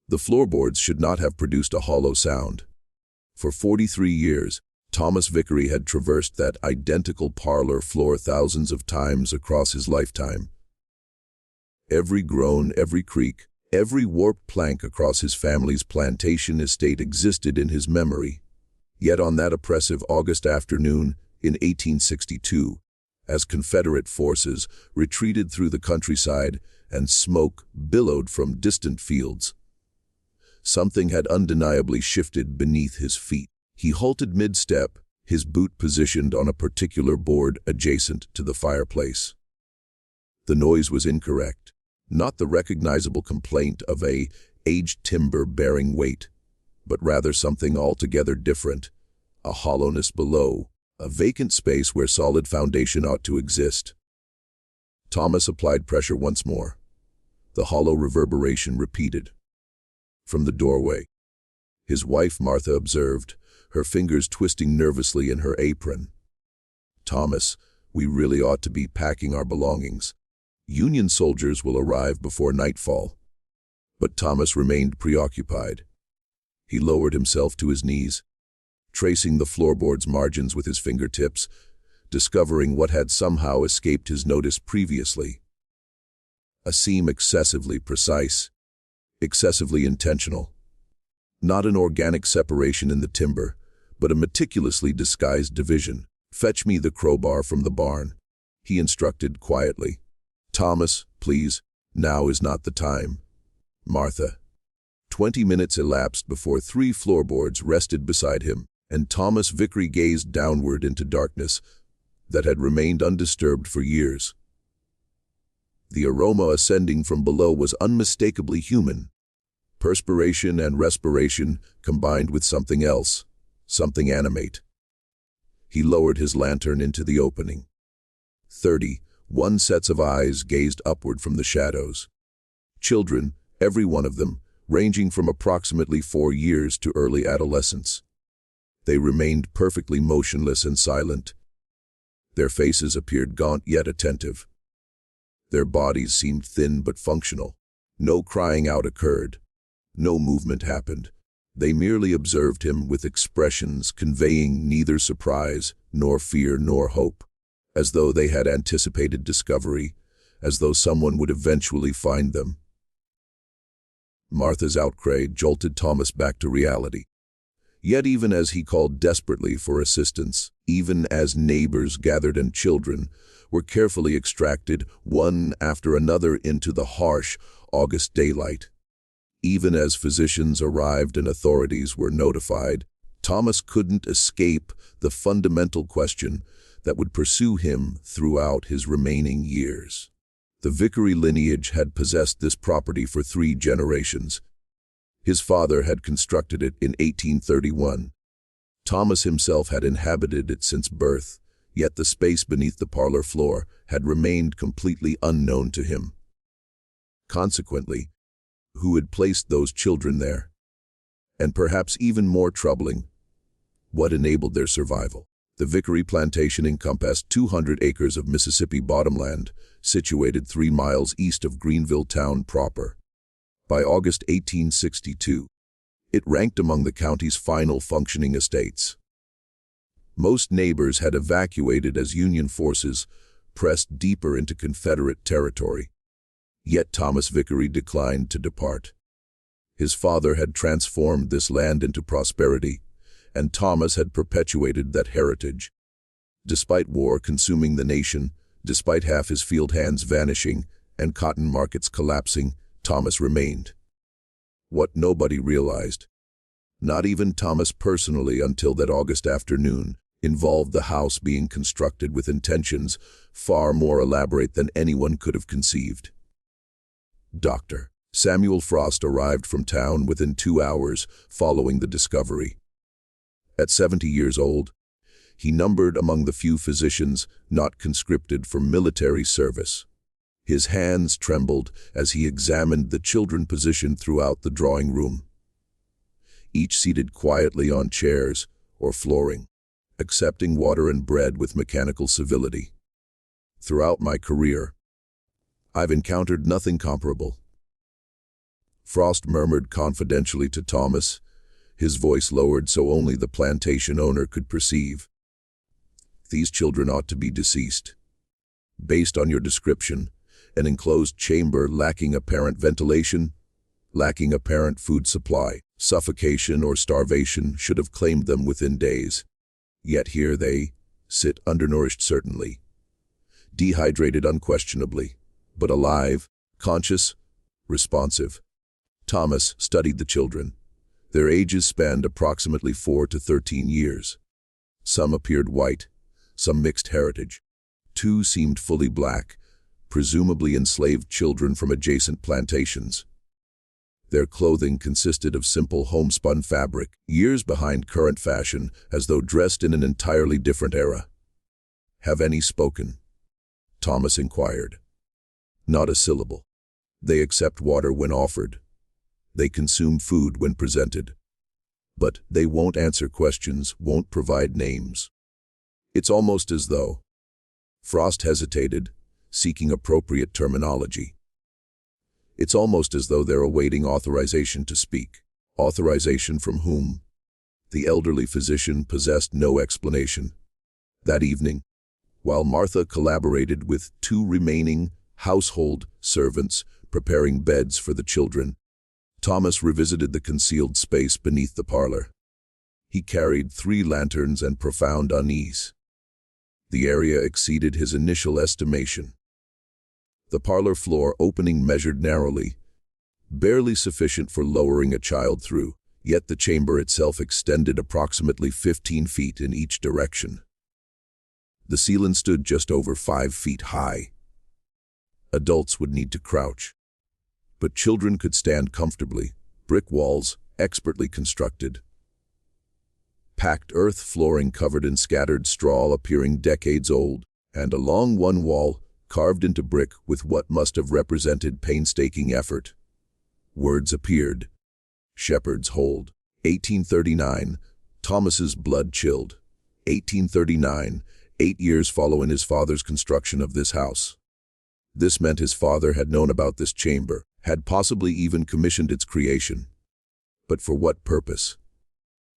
The floorboards should not have produced a hollow sound. For 43 years, Thomas Vickery had traversed that identical parlor floor thousands of times across his lifetime. Every groan, every creak, every warped plank across his family's plantation estate existed in his memory. Yet on that oppressive August afternoon in 1862, as Confederate forces retreated through the countryside and smoke billowed from distant fields, something had undeniably shifted beneath his feet. He halted mid-step, his boot positioned on a particular board adjacent to the fireplace. The noise was incorrect, not the recognizable complaint of a aged timber bearing weight, but rather something altogether different, a hollowness below, a vacant space where solid foundation ought to exist. Thomas applied pressure once more. The hollow reverberation repeated. From the doorway, his wife Martha observed, her fingers twisting nervously in her apron. "Thomas, we really ought to be packing our belongings. Union soldiers will arrive before nightfall." But Thomas remained preoccupied. He lowered himself to his knees, tracing the floorboard's margins with his fingertips, discovering what had somehow escaped his notice previously. A seam excessively precise, excessively intentional. Not an organic separation in the timber, but a meticulously disguised division. "Fetch me the crowbar from the barn," he instructed quietly. "Thomas, please, now is not the time." "Martha." 20 minutes elapsed before 3 floorboards rested beside him, and Thomas Vickery gazed downward into darkness that had remained undisturbed for years. The aroma ascending from below was unmistakably human. Perspiration and respiration combined with something else, something animate. He lowered his lantern into the opening. 31 sets of eyes gazed upward from the shadows. Children, every one of them, ranging from approximately 4 years to early adolescence. They remained perfectly motionless and silent. Their faces appeared gaunt yet attentive. Their bodies seemed thin but functional. No crying out occurred. No movement happened. They merely observed him with expressions conveying neither surprise, nor fear, nor hope, as though they had anticipated discovery, as though someone would eventually find them. Martha's outcry jolted Thomas back to reality. Yet even as he called desperately for assistance, even as neighbors gathered and children were carefully extracted one after another into the harsh August daylight, even as physicians arrived and authorities were notified, Thomas couldn't escape the fundamental question that would pursue him throughout his remaining years. The Vickery lineage had possessed this property for 3 generations. His father had constructed it in 1831. Thomas himself had inhabited it since birth, yet the space beneath the parlor floor had remained completely unknown to him. Consequently, who had placed those children there? And perhaps even more troubling, what enabled their survival? The Vickery plantation encompassed 200 acres of Mississippi bottomland, situated 3 miles east of Greenville town proper. By August 1862, it ranked among the county's final functioning estates. Most neighbors had evacuated as Union forces pressed deeper into Confederate territory. Yet Thomas Vickery declined to depart. His father had transformed this land into prosperity, and Thomas had perpetuated that heritage. Despite war consuming the nation, despite half his field hands vanishing and cotton markets collapsing, Thomas remained. What nobody realized, not even Thomas personally until that August afternoon, involved the house being constructed with intentions far more elaborate than anyone could have conceived. Dr. Samuel Frost arrived from town within 2 hours following the discovery. At 70 years old, he numbered among the few physicians not conscripted for military service. His hands trembled as he examined the children positioned throughout the drawing room, each seated quietly on chairs or flooring, accepting water and bread with mechanical civility. Throughout my career, I've encountered nothing comparable. Frost murmured confidentially to Thomas, his voice lowered so only the plantation owner could perceive. These children ought to be deceased. Based on your description, an enclosed chamber lacking apparent ventilation, lacking apparent food supply, suffocation or starvation should have claimed them within days. Yet here they sit, undernourished certainly, dehydrated unquestionably, but alive, conscious, responsive. Thomas studied the children. Their ages spanned approximately 4 to 13 years. Some appeared white, some mixed heritage. 2 seemed fully black, presumably enslaved children from adjacent plantations. Their clothing consisted of simple homespun fabric, years behind current fashion, as though dressed in an entirely different era. "Have any spoken?" Thomas inquired. "Not a syllable. They accept water when offered. They consume food when presented. But they won't answer questions, won't provide names. It's almost as though..." Frost hesitated, seeking appropriate terminology. "It's almost as though they're awaiting authorization to speak." Authorization from whom? The elderly physician possessed no explanation. That evening, while Martha collaborated with 2 remaining household servants preparing beds for the children, Thomas revisited the concealed space beneath the parlor. He carried 3 lanterns and profound unease. The area exceeded his initial estimation. The parlor floor opening measured narrowly, barely sufficient for lowering a child through, yet the chamber itself extended approximately 15 feet in each direction. The ceiling stood just over 5 feet high. Adults would need to crouch, but children could stand comfortably, brick walls expertly constructed. Packed earth flooring covered in scattered straw appearing decades old, and along one wall, carved into brick with what must have represented painstaking effort. Words appeared. Shepherd's Hold. 1839. Thomas's blood chilled. 1839, 8 years following his father's construction of this house. This meant his father had known about this chamber, had possibly even commissioned its creation. But for what purpose?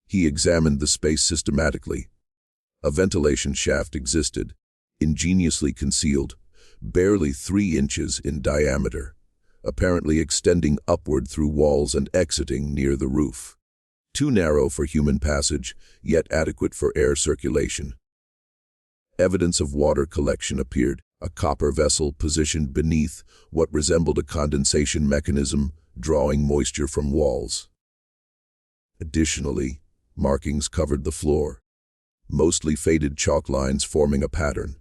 He examined the space systematically. A ventilation shaft existed, ingeniously concealed, barely 3 inches in diameter, apparently extending upward through walls and exiting near the roof. Too narrow for human passage, yet adequate for air circulation. Evidence of water collection appeared, a copper vessel positioned beneath what resembled a condensation mechanism, drawing moisture from walls. Additionally, markings covered the floor, mostly faded chalk lines forming a pattern.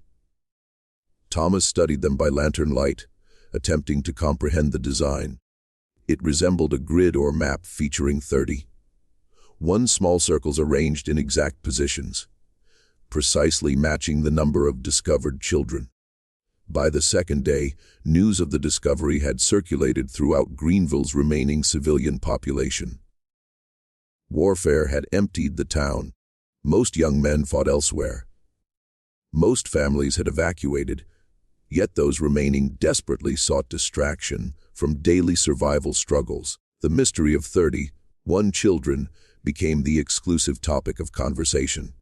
Thomas studied them by lantern light, attempting to comprehend the design. It resembled a grid or map featuring 31 small circles arranged in exact positions, precisely matching the number of discovered children. By the second day, news of the discovery had circulated throughout Greenville's remaining civilian population. Warfare had emptied the town. Most young men fought elsewhere. Most families had evacuated, yet those remaining desperately sought distraction from daily survival struggles. The mystery of 31 children became the exclusive topic of conversation.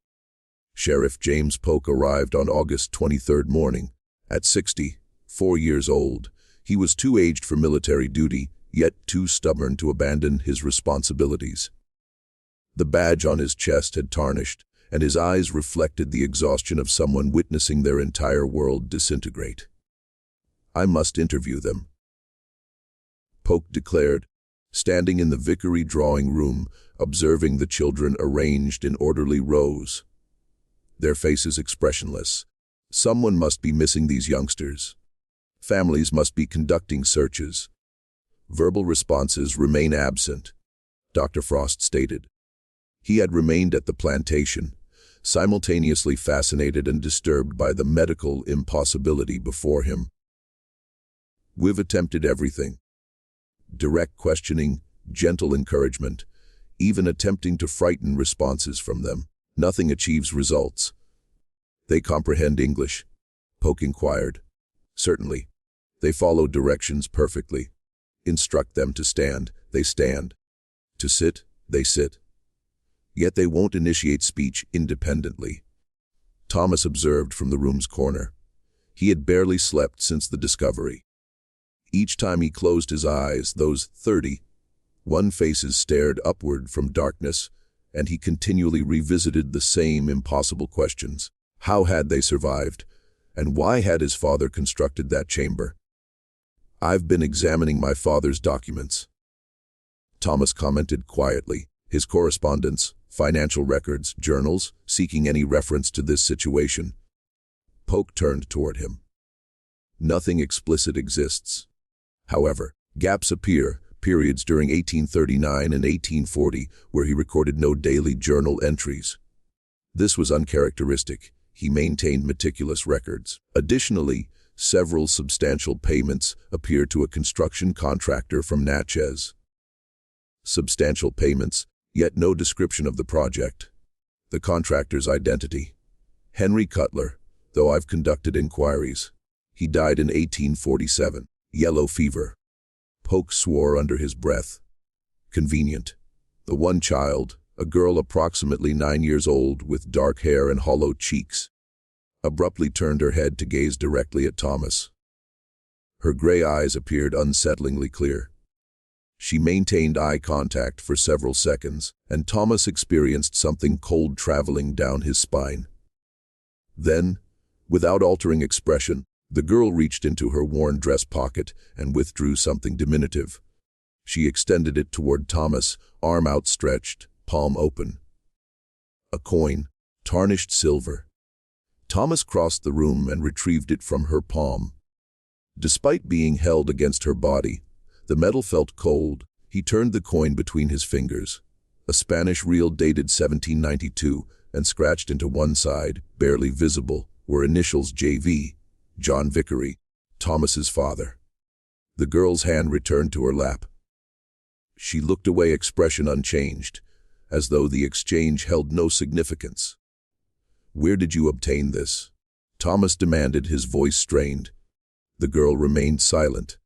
Sheriff James Polk arrived on August 23rd morning. At 64 years old, he was too aged for military duty, yet too stubborn to abandon his responsibilities. The badge on his chest had tarnished, and his eyes reflected the exhaustion of someone witnessing their entire world disintegrate. "I must interview them," Polk declared, standing in the vicary drawing room, observing the children arranged in orderly rows, their faces expressionless. Someone must be missing these youngsters. Families must be conducting searches. Verbal responses remain absent, Dr. Frost stated. He had remained at the plantation, simultaneously fascinated and disturbed by the medical impossibility before him. "We've attempted everything. Direct questioning, gentle encouragement, even attempting to frighten responses from them. Nothing achieves results." "They comprehend English?" Polk inquired. "Certainly. They follow directions perfectly. Instruct them to stand, they stand. To sit, they sit. Yet they won't initiate speech independently. Thomas observed from the room's corner. He had barely slept since the discovery. Each time he closed his eyes, those 31 faces stared upward from darkness, and he continually revisited the same impossible questions. How had they survived? And why had his father constructed that chamber? "I've been examining my father's documents," Thomas commented quietly. His correspondence, financial records, journals, seeking any reference to this situation. Polk turned toward him. "Nothing explicit exists. However, gaps appear, periods during 1839 and 1840 where he recorded no daily journal entries. This was uncharacteristic. He maintained meticulous records. Additionally, several substantial payments appear to a construction contractor from Natchez. Substantial payments, yet no description of the project. The contractor's identity: Henry Cutler, though I've conducted inquiries. He died in 1847. Yellow fever." Polk swore under his breath. Convenient. The one child, a girl approximately 9 years old with dark hair and hollow cheeks, abruptly turned her head to gaze directly at Thomas. Her gray eyes appeared unsettlingly clear. She maintained eye contact for several seconds, and Thomas experienced something cold traveling down his spine. Then, without altering expression, the girl reached into her worn dress pocket and withdrew something diminutive. She extended it toward Thomas, arm outstretched, palm open. A coin, tarnished silver. Thomas crossed the room and retrieved it from her palm. Despite being held against her body, the metal felt cold. He turned the coin between his fingers. A Spanish real dated 1792 and scratched into one side, barely visible, were initials J.V., John Vickery, Thomas's father. The girl's hand returned to her lap. She looked away, expression unchanged, as though the exchange held no significance. "Where did you obtain this?" Thomas demanded, his voice strained. The girl remained silent.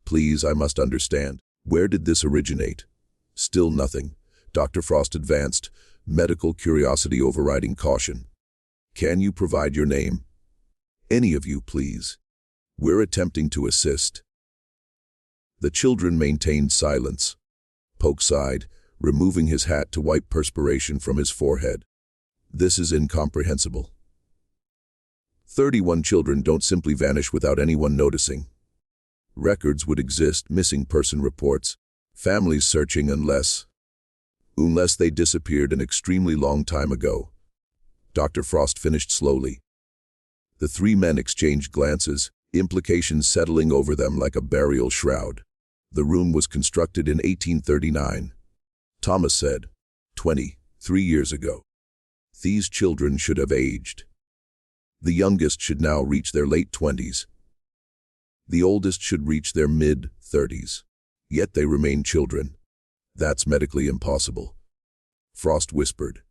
"Please, I must understand. Where did this originate?" Still nothing. Dr. Frost advanced, medical curiosity overriding caution. "Can you provide your name? Any of you, please. We're attempting to assist." The children maintained silence. Polk sighed, removing his hat to wipe perspiration from his forehead. "This is incomprehensible. 31 children don't simply vanish without anyone noticing. Records would exist, missing person reports, families searching unless they disappeared an extremely long time ago." Dr. Frost finished slowly. The three men exchanged glances, implications settling over them like a burial shroud. The room was constructed in 1839. Thomas said, 23 years ago. These children should have aged. The youngest should now reach their late 20s. The oldest should reach their mid-30s. Yet they remain children. That's medically impossible. Frost whispered.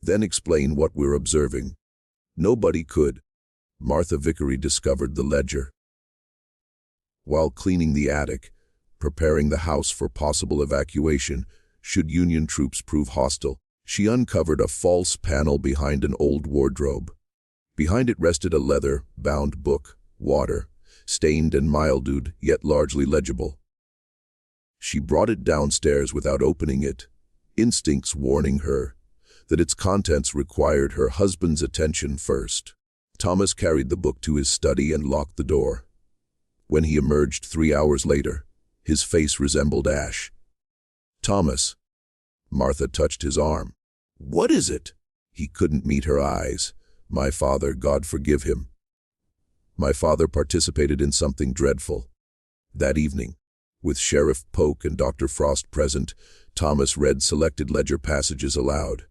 "Then explain what we're observing." Nobody could. Martha Vickery discovered the ledger. While cleaning the attic, preparing the house for possible evacuation, should Union troops prove hostile, she uncovered a false panel behind an old wardrobe. Behind it rested a leather-bound book, water, stained and mildewed, yet largely legible. She brought it downstairs without opening it, instincts warning her that its contents required her husband's attention first. Thomas carried the book to his study and locked the door. When he emerged 3 hours later, his face resembled ash. "Thomas." Martha touched his arm. "What is it?" He couldn't meet her eyes. "My father, God forgive him. My father participated in something dreadful." That evening, with Sheriff Polk and Dr. Frost present, Thomas read selected ledger passages aloud.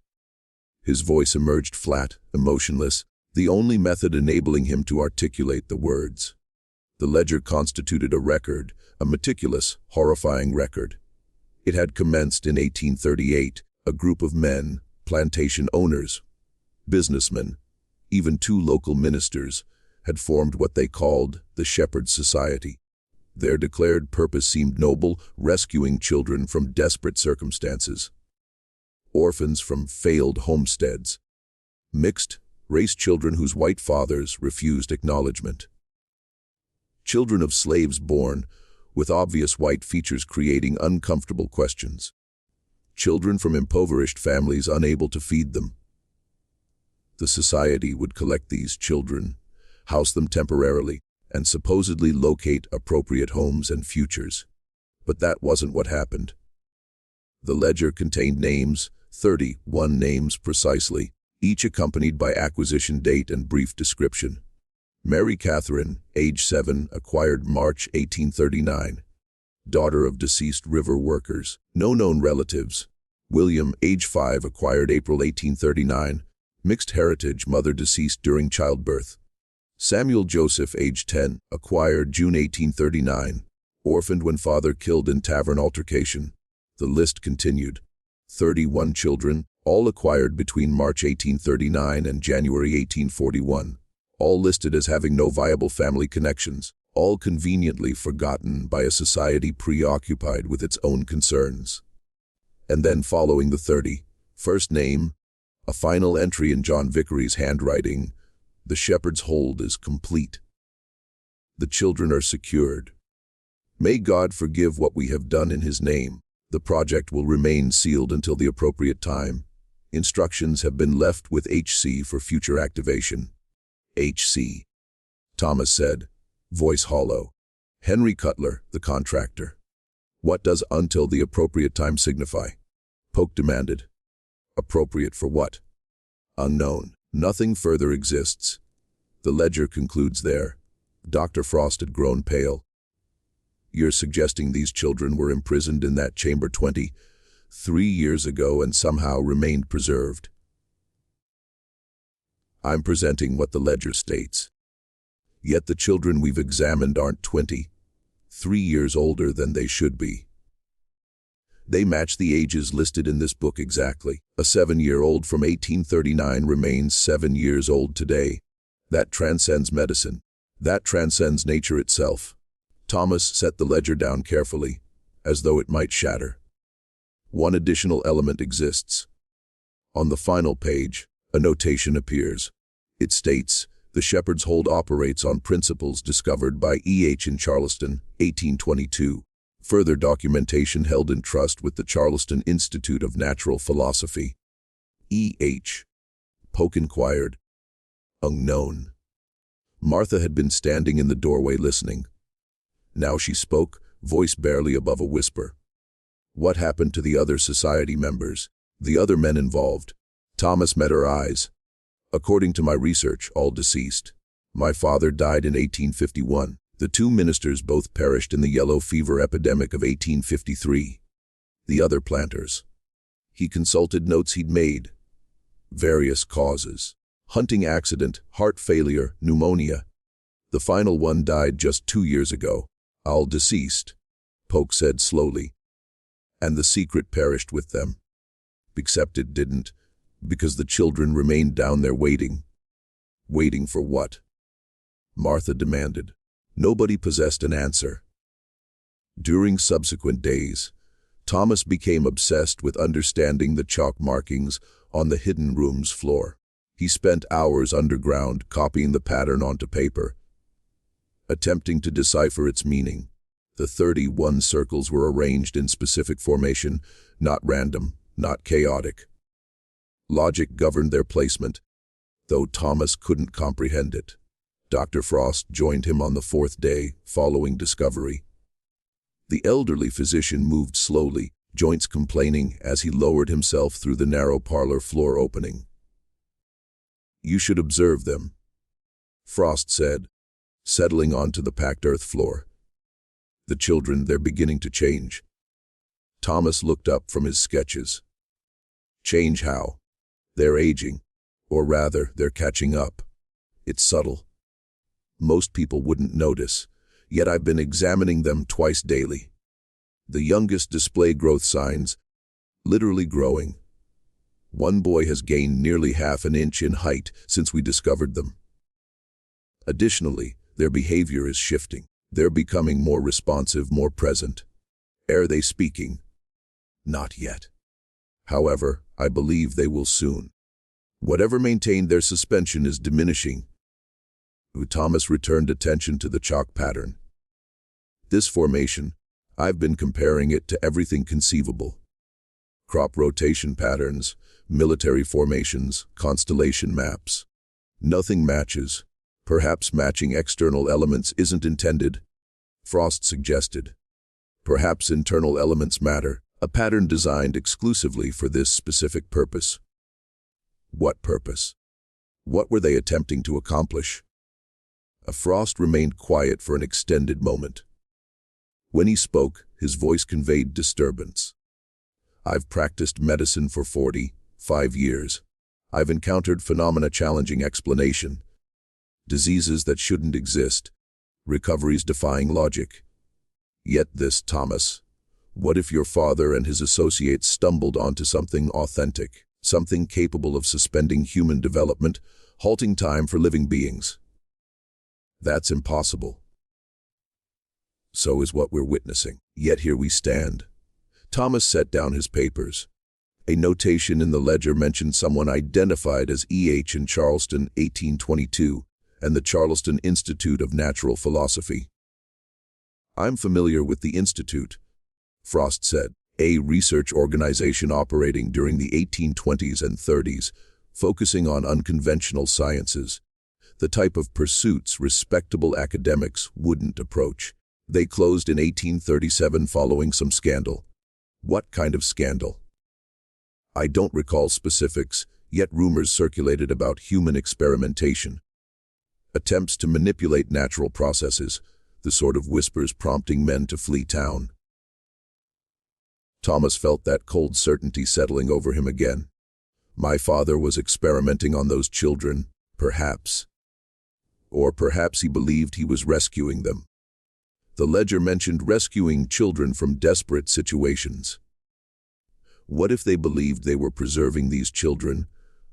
His voice emerged flat, emotionless, the only method enabling him to articulate the words. The ledger constituted a record, a meticulous, horrifying record. It had commenced in 1838. A group of men, plantation owners, businessmen, even 2 local ministers, had formed what they called the Shepherd Society. Their declared purpose seemed noble, rescuing children from desperate circumstances. Orphans from failed homesteads. Mixed-race children whose white fathers refused acknowledgement. Children of slaves born with obvious white features creating uncomfortable questions. Children from impoverished families unable to feed them. The society would collect these children, house them temporarily, and supposedly locate appropriate homes and futures. But that wasn't what happened. The ledger contained names, 31 names precisely, each accompanied by acquisition date and brief description. Mary Catherine, age 7, acquired March 1839. Daughter of deceased river workers. No known relatives. William, age 5, acquired April 1839. Mixed heritage, mother deceased during childbirth. Samuel Joseph, age 10, acquired June 1839. Orphaned when father killed in tavern altercation. The list continued. 31 children, all acquired between March 1839 and January 1841. All listed as having no viable family connections, all conveniently forgotten by a society preoccupied with its own concerns. And then following the 30, first name, a final entry in John Vickery's handwriting, the shepherd's hold is complete. The children are secured. May God forgive what we have done in His name. The project will remain sealed until the appropriate time. Instructions have been left with HC for future activation. HC, Thomas said, voice hollow. Henry Cutler, the contractor. What does until the appropriate time signify? Polk demanded. Appropriate for what? Unknown. Nothing further exists. The ledger concludes there. Dr. Frost had grown pale. You're suggesting these children were imprisoned in that chamber 23 years ago and somehow remained preserved. I'm presenting what the ledger states. Yet the children we've examined aren't 23 years older than they should be. They match the ages listed in this book exactly. A 7-year-old from 1839 remains 7 years old today. That transcends medicine. That transcends nature itself. Thomas set the ledger down carefully, as though it might shatter. One additional element exists. On the final page, a notation appears. It states, the shepherd's hold operates on principles discovered by E.H. in Charleston, 1822. Further documentation held in trust with the Charleston Institute of Natural Philosophy. E.H. Polk inquired. Unknown. Martha had been standing in the doorway listening. Now she spoke, voice barely above a whisper. What happened to the other society members? The other men involved? Thomas met her eyes. According to my research, all deceased. My father died in 1851. The 2 ministers both perished in the yellow fever epidemic of 1853. The other planters. He consulted notes he'd made. Various causes. Hunting accident, heart failure, pneumonia. The final one died just 2 years ago. All deceased, Polk said slowly. And the secret perished with them. Except it didn't, because the children remained down there waiting. Waiting for what? Martha demanded. Nobody possessed an answer. During subsequent days, Thomas became obsessed with understanding the chalk markings on the hidden room's floor. He spent hours underground copying the pattern onto paper, attempting to decipher its meaning. The 31 circles were arranged in specific formation, not random, not chaotic. Logic governed their placement, though Thomas couldn't comprehend it. Dr. Frost joined him on the 4th day, following discovery. The elderly physician moved slowly, joints complaining as he lowered himself through the narrow parlor floor opening. You should observe them, Frost said, settling onto the packed earth floor. The children, they're beginning to change. Thomas looked up from his sketches. Change how? They're aging. Or rather, they're catching up. It's subtle. Most people wouldn't notice, yet I've been examining them twice daily. The youngest display growth signs, literally growing. One boy has gained nearly half an inch in height since we discovered them. Additionally, their behavior is shifting. They're becoming more responsive, more present. Are they speaking? Not yet. However, I believe they will soon. Whatever maintained their suspension is diminishing. Thomas returned attention to the chalk pattern. This formation, I've been comparing it to everything conceivable. Crop rotation patterns, military formations, constellation maps. Nothing matches. Perhaps matching external elements isn't intended. Frost suggested. Perhaps internal elements matter, a pattern designed exclusively for this specific purpose. What purpose? What were they attempting to accomplish? Frost remained quiet for an extended moment. When he spoke, his voice conveyed disturbance. I've practiced medicine for 45 years. I've encountered phenomena challenging explanation. Diseases that shouldn't exist. Recoveries defying logic. Yet this, Thomas. What if your father and his associates stumbled onto something authentic, something capable of suspending human development, halting time for living beings? That's impossible. So is what we're witnessing. Yet here we stand. Thomas set down his papers. A notation in the ledger mentioned someone identified as E.H. in Charleston, 1822, and the Charleston Institute of Natural Philosophy. I'm familiar with the Institute, Frost said, a research organization operating during the 1820s and 30s, focusing on unconventional sciences, the type of pursuits respectable academics wouldn't approach. They closed in 1837 following some scandal. What kind of scandal? I don't recall specifics, yet rumors circulated about human experimentation. Attempts to manipulate natural processes, the sort of whispers prompting men to flee town. Thomas felt that cold certainty settling over him again. My father was experimenting on those children, perhaps. Or perhaps he believed he was rescuing them. The ledger mentioned rescuing children from desperate situations. What if they believed they were preserving these children,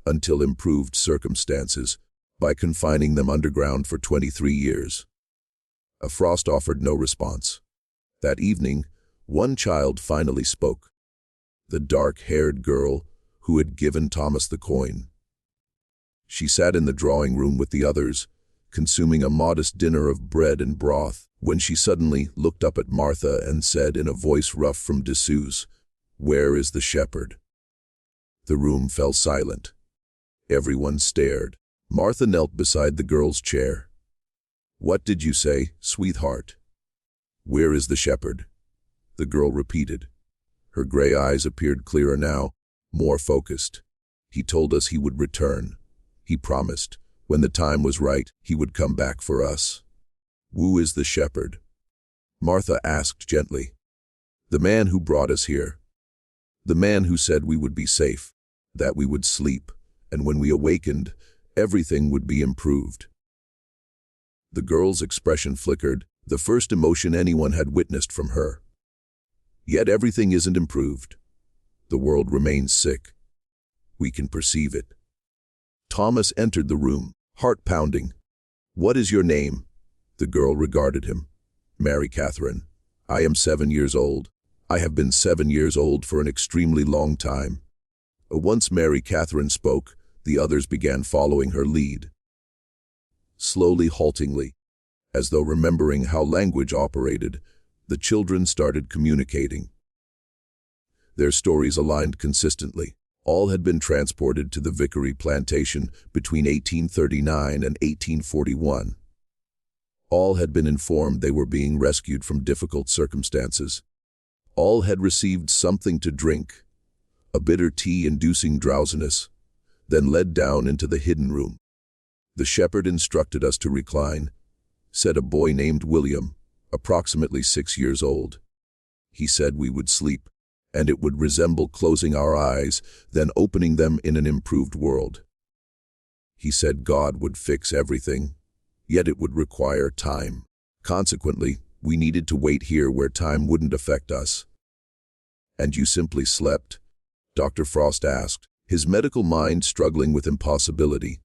until improved circumstances, by confining them underground for 23 years? Frost offered no response. That evening, one child finally spoke. The dark-haired girl who had given Thomas the coin. She sat in the drawing room with the others, consuming a modest dinner of bread and broth, when she suddenly looked up at Martha and said in a voice rough from disuse, "Where is the shepherd?" The room fell silent. Everyone stared. Martha knelt beside the girl's chair. "What did you say, sweetheart?" "Where is the shepherd?" the girl repeated. Her gray eyes appeared clearer now, more focused. "He told us he would return. He promised, when the time was right, he would come back for us." "Who is the shepherd?" Martha asked gently. "The man who brought us here. The man who said we would be safe, that we would sleep, and when we awakened, everything would be improved." The girl's expression flickered, the first emotion anyone had witnessed from her. Yet everything isn't improved. The world remains sick. We can perceive it. Thomas entered the room, heart pounding. "What is your name?" The girl regarded him. "Mary Catherine. I am 7 years old. I have been 7 years old for an extremely long time." Once Mary Catherine spoke, the others began following her lead. Slowly, haltingly, as though remembering how language operated, the children started communicating. Their stories aligned consistently. All had been transported to the Vickery plantation between 1839 and 1841. All had been informed they were being rescued from difficult circumstances. All had received something to drink, a bitter tea inducing drowsiness, then led down into the hidden room. "The shepherd instructed us to recline," said a boy named William, approximately 6 years old. "He said we would sleep, and it would resemble closing our eyes, then opening them in an improved world. He said God would fix everything, yet it would require time. Consequently, we needed to wait here where time wouldn't affect us." "And you simply slept?" Dr. Frost asked, his medical mind struggling with impossibility.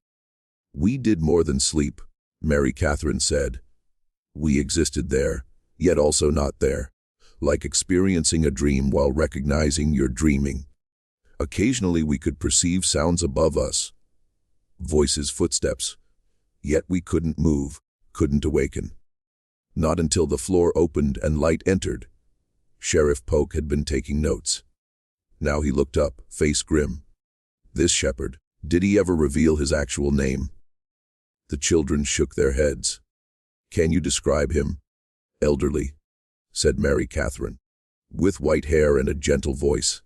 "We did more than sleep," Mary Catherine said. We existed there, yet also not there, like experiencing a dream while recognizing you're dreaming. Occasionally we could perceive sounds above us, voices, footsteps, yet we couldn't move, couldn't awaken. Not until the floor opened and light entered. Sheriff Polk had been taking notes. Now he looked up, face grim. This shepherd, did he ever reveal his actual name? The children shook their heads. Can you describe him? Elderly, said Mary Catherine, with white hair and a gentle voice.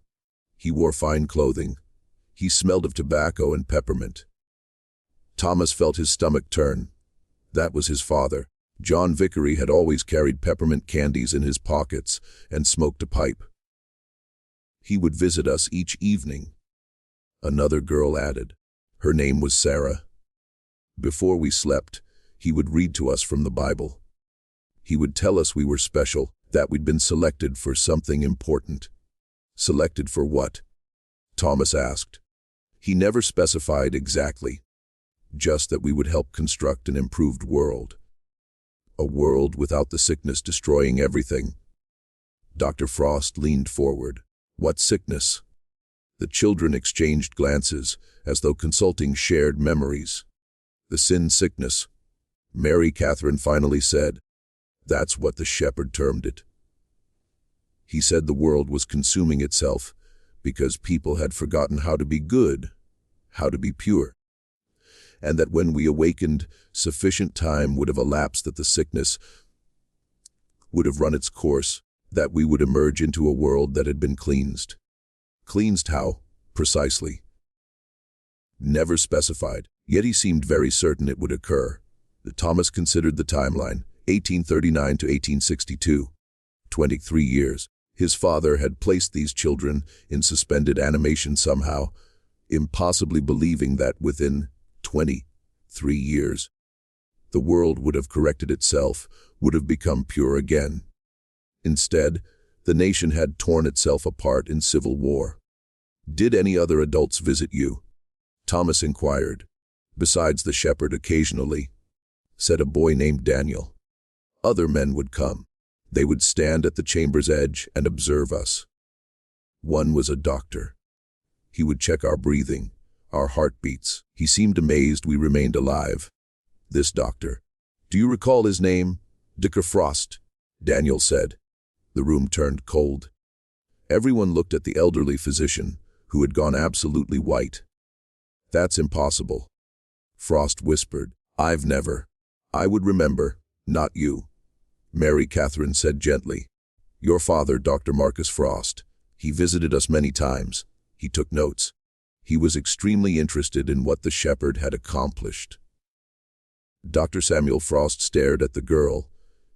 He wore fine clothing. He smelled of tobacco and peppermint. Thomas felt his stomach turn. That was his father. John Vickery had always carried peppermint candies in his pockets and smoked a pipe. He would visit us each evening. Another girl added. Her name was Sarah. Before we slept, he would read to us from the Bible. He would tell us we were special, that we'd been selected for something important. Selected for what? Thomas asked. He never specified exactly. Just that we would help construct an improved world. A world without the sickness destroying everything. Dr. Frost leaned forward. What sickness? The children exchanged glances, as though consulting shared memories. The sin sickness. Mary Catherine finally said, that's what the shepherd termed it. He said the world was consuming itself because people had forgotten how to be good, how to be pure. And that when we awakened, sufficient time would have elapsed that the sickness would have run its course, that we would emerge into a world that had been cleansed. Cleansed how, precisely? Never specified, yet he seemed very certain it would occur. Thomas considered the timeline, 1839 to 1862. 23 years. His father had placed these children in suspended animation somehow, impossibly believing that within 23 years, the world would have corrected itself, would have become pure again. Instead, the nation had torn itself apart in civil war. Did any other adults visit you? Thomas inquired. Besides the shepherd occasionally, said a boy named Daniel. Other men would come. They would stand at the chamber's edge and observe us. One was a doctor. He would check our breathing, our heartbeats. He seemed amazed we remained alive. This doctor. Do you recall his name? Dr. Frost, Daniel said. The room turned cold. Everyone looked at the elderly physician, who had gone absolutely white. That's impossible. Frost whispered. I've never. I would remember, not you. Mary Catherine said gently. Your father, Dr. Marcus Frost. He visited us many times. He took notes. He was extremely interested in what the shepherd had accomplished. Dr. Samuel Frost stared at the girl,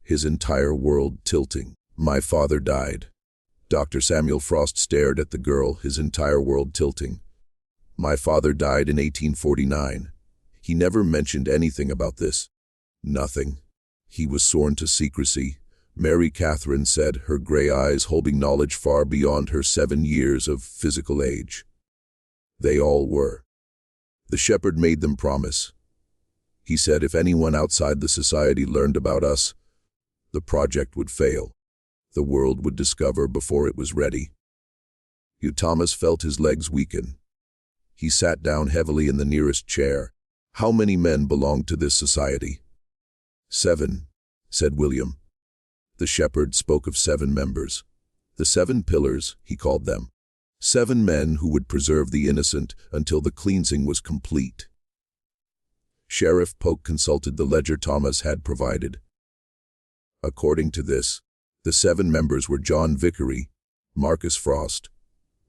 his entire world tilting. My father died. Dr. Samuel Frost stared at the girl, his entire world tilting. My father died in 1849. He never mentioned anything about this. Nothing. He was sworn to secrecy, Mary Catherine said, her gray eyes holding knowledge far beyond her 7 years of physical age. They all were. The shepherd made them promise. He said if anyone outside the society learned about us, the project would fail. The world would discover before it was ready. Thomas felt his legs weaken. He sat down heavily in the nearest chair. How many men belonged to this society? 7, said William. The shepherd spoke of 7 members. The 7 pillars, he called them. 7 men who would preserve the innocent until the cleansing was complete. Sheriff Polk consulted the ledger Thomas had provided. According to this, the 7 members were John Vickery, Marcus Frost,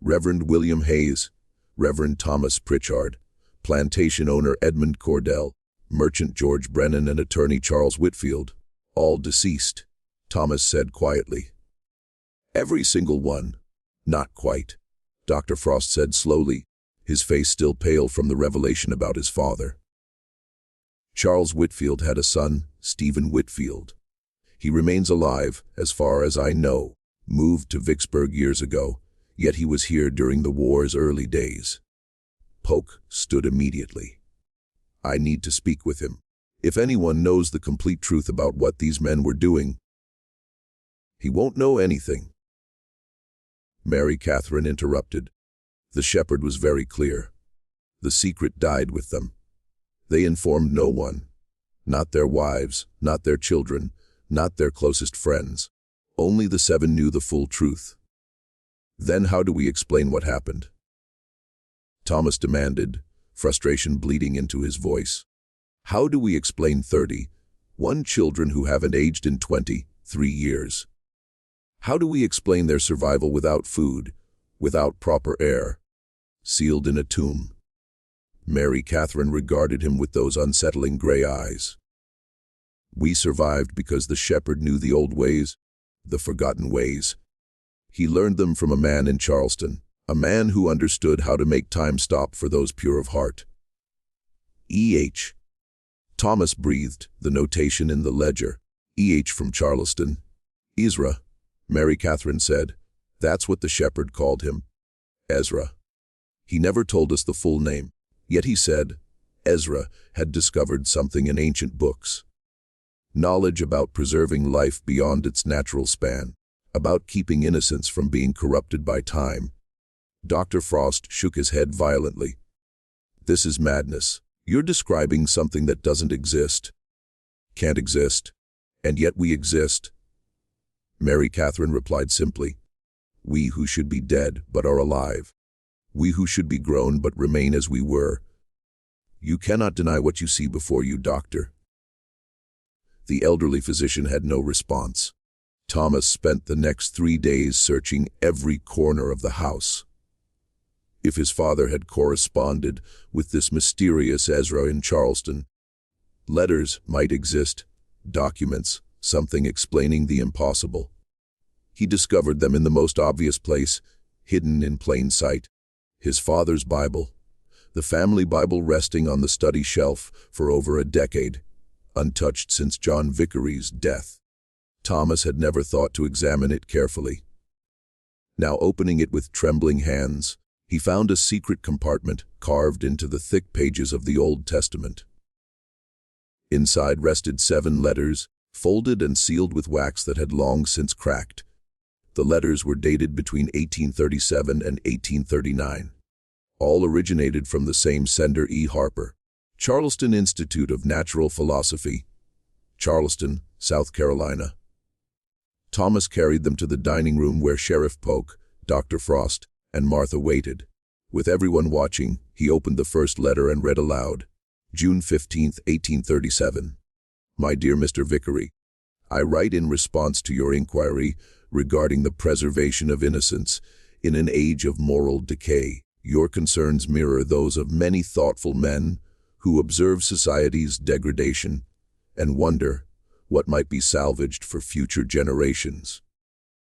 Reverend William Hayes, Reverend Thomas Pritchard, plantation owner Edmund Cordell, merchant George Brennan, and attorney Charles Whitfield, all deceased, Thomas said quietly. Every single one. Not quite, Dr. Frost said slowly, his face still pale from the revelation about his father. Charles Whitfield had a son, Stephen Whitfield. He remains alive, as far as I know, moved to Vicksburg years ago, yet he was here during the war's early days. Polk stood immediately. I need to speak with him. If anyone knows the complete truth about what these men were doing, he won't know anything." Mary Catherine interrupted. The shepherd was very clear. The secret died with them. They informed no one. Not their wives, not their children, not their closest friends. Only the 7 knew the full truth. Then how do we explain what happened? Thomas demanded, frustration bleeding into his voice. How do we explain 31 children who haven't aged in 23 years? How do we explain their survival without food, without proper air, sealed in a tomb? Mary Catherine regarded him with those unsettling gray eyes. We survived because the shepherd knew the old ways, the forgotten ways. He learned them from a man in Charleston, a man who understood how to make time stop for those pure of heart. E.H. Thomas breathed the notation in the ledger. E.H. from Charleston. Ezra, Mary Catherine said. That's what the shepherd called him. Ezra. He never told us the full name, yet he said Ezra had discovered something in ancient books. Knowledge about preserving life beyond its natural span, about keeping innocence from being corrupted by time. Dr. Frost shook his head violently. This is madness. You're describing something that doesn't exist. Can't exist. And yet we exist. Mary Catherine replied simply. We who should be dead but are alive. We who should be grown but remain as we were. You cannot deny what you see before you, doctor. The elderly physician had no response. Thomas spent the next 3 days searching every corner of the house. If his father had corresponded with this mysterious Ezra in Charleston, letters might exist, documents, something explaining the impossible. He discovered them in the most obvious place, hidden in plain sight. His father's Bible, the family Bible resting on the study shelf for over a decade, untouched since John Vickery's death. Thomas had never thought to examine it carefully. Now opening it with trembling hands, he found a secret compartment carved into the thick pages of the Old Testament. Inside rested 7 letters, folded and sealed with wax that had long since cracked. The letters were dated between 1837 and 1839. All originated from the same sender, E. Harper, Charleston Institute of Natural Philosophy, Charleston, South Carolina. Thomas carried them to the dining room where Sheriff Polk, Dr. Frost, and Martha waited. With everyone watching, he opened the first letter and read aloud. June 15, 1837. My dear Mr. Vickery, I write in response to your inquiry regarding the preservation of innocence in an age of moral decay. Your concerns mirror those of many thoughtful men who observe society's degradation and wonder what might be salvaged for future generations.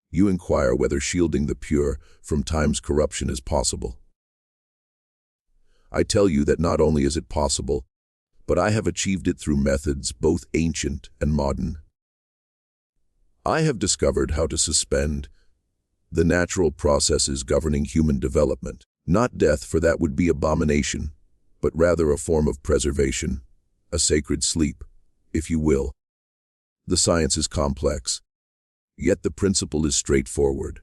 You inquire whether shielding the pure from time's corruption is possible. I tell you that not only is it possible, but I have achieved it through methods both ancient and modern. I have discovered how to suspend the natural processes governing human development. Not death, for that would be abomination, but rather a form of preservation, a sacred sleep, if you will. The science is complex, yet the principle is straightforward.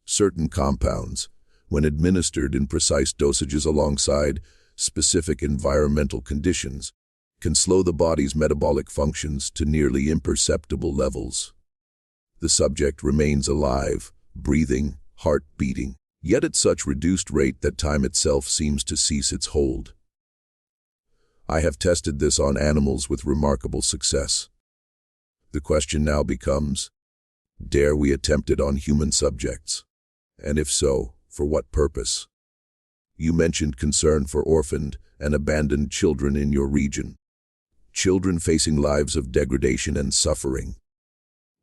Certain compounds, when administered in precise dosages alongside specific environmental conditions, can slow the body's metabolic functions to nearly imperceptible levels. The subject remains alive, breathing, heart beating, yet at such reduced rate that time itself seems to cease its hold. I have tested this on animals with remarkable success. The question now becomes, dare we attempt it on human subjects? And if so, for what purpose? You mentioned concern for orphaned and abandoned children in your region. Children facing lives of degradation and suffering.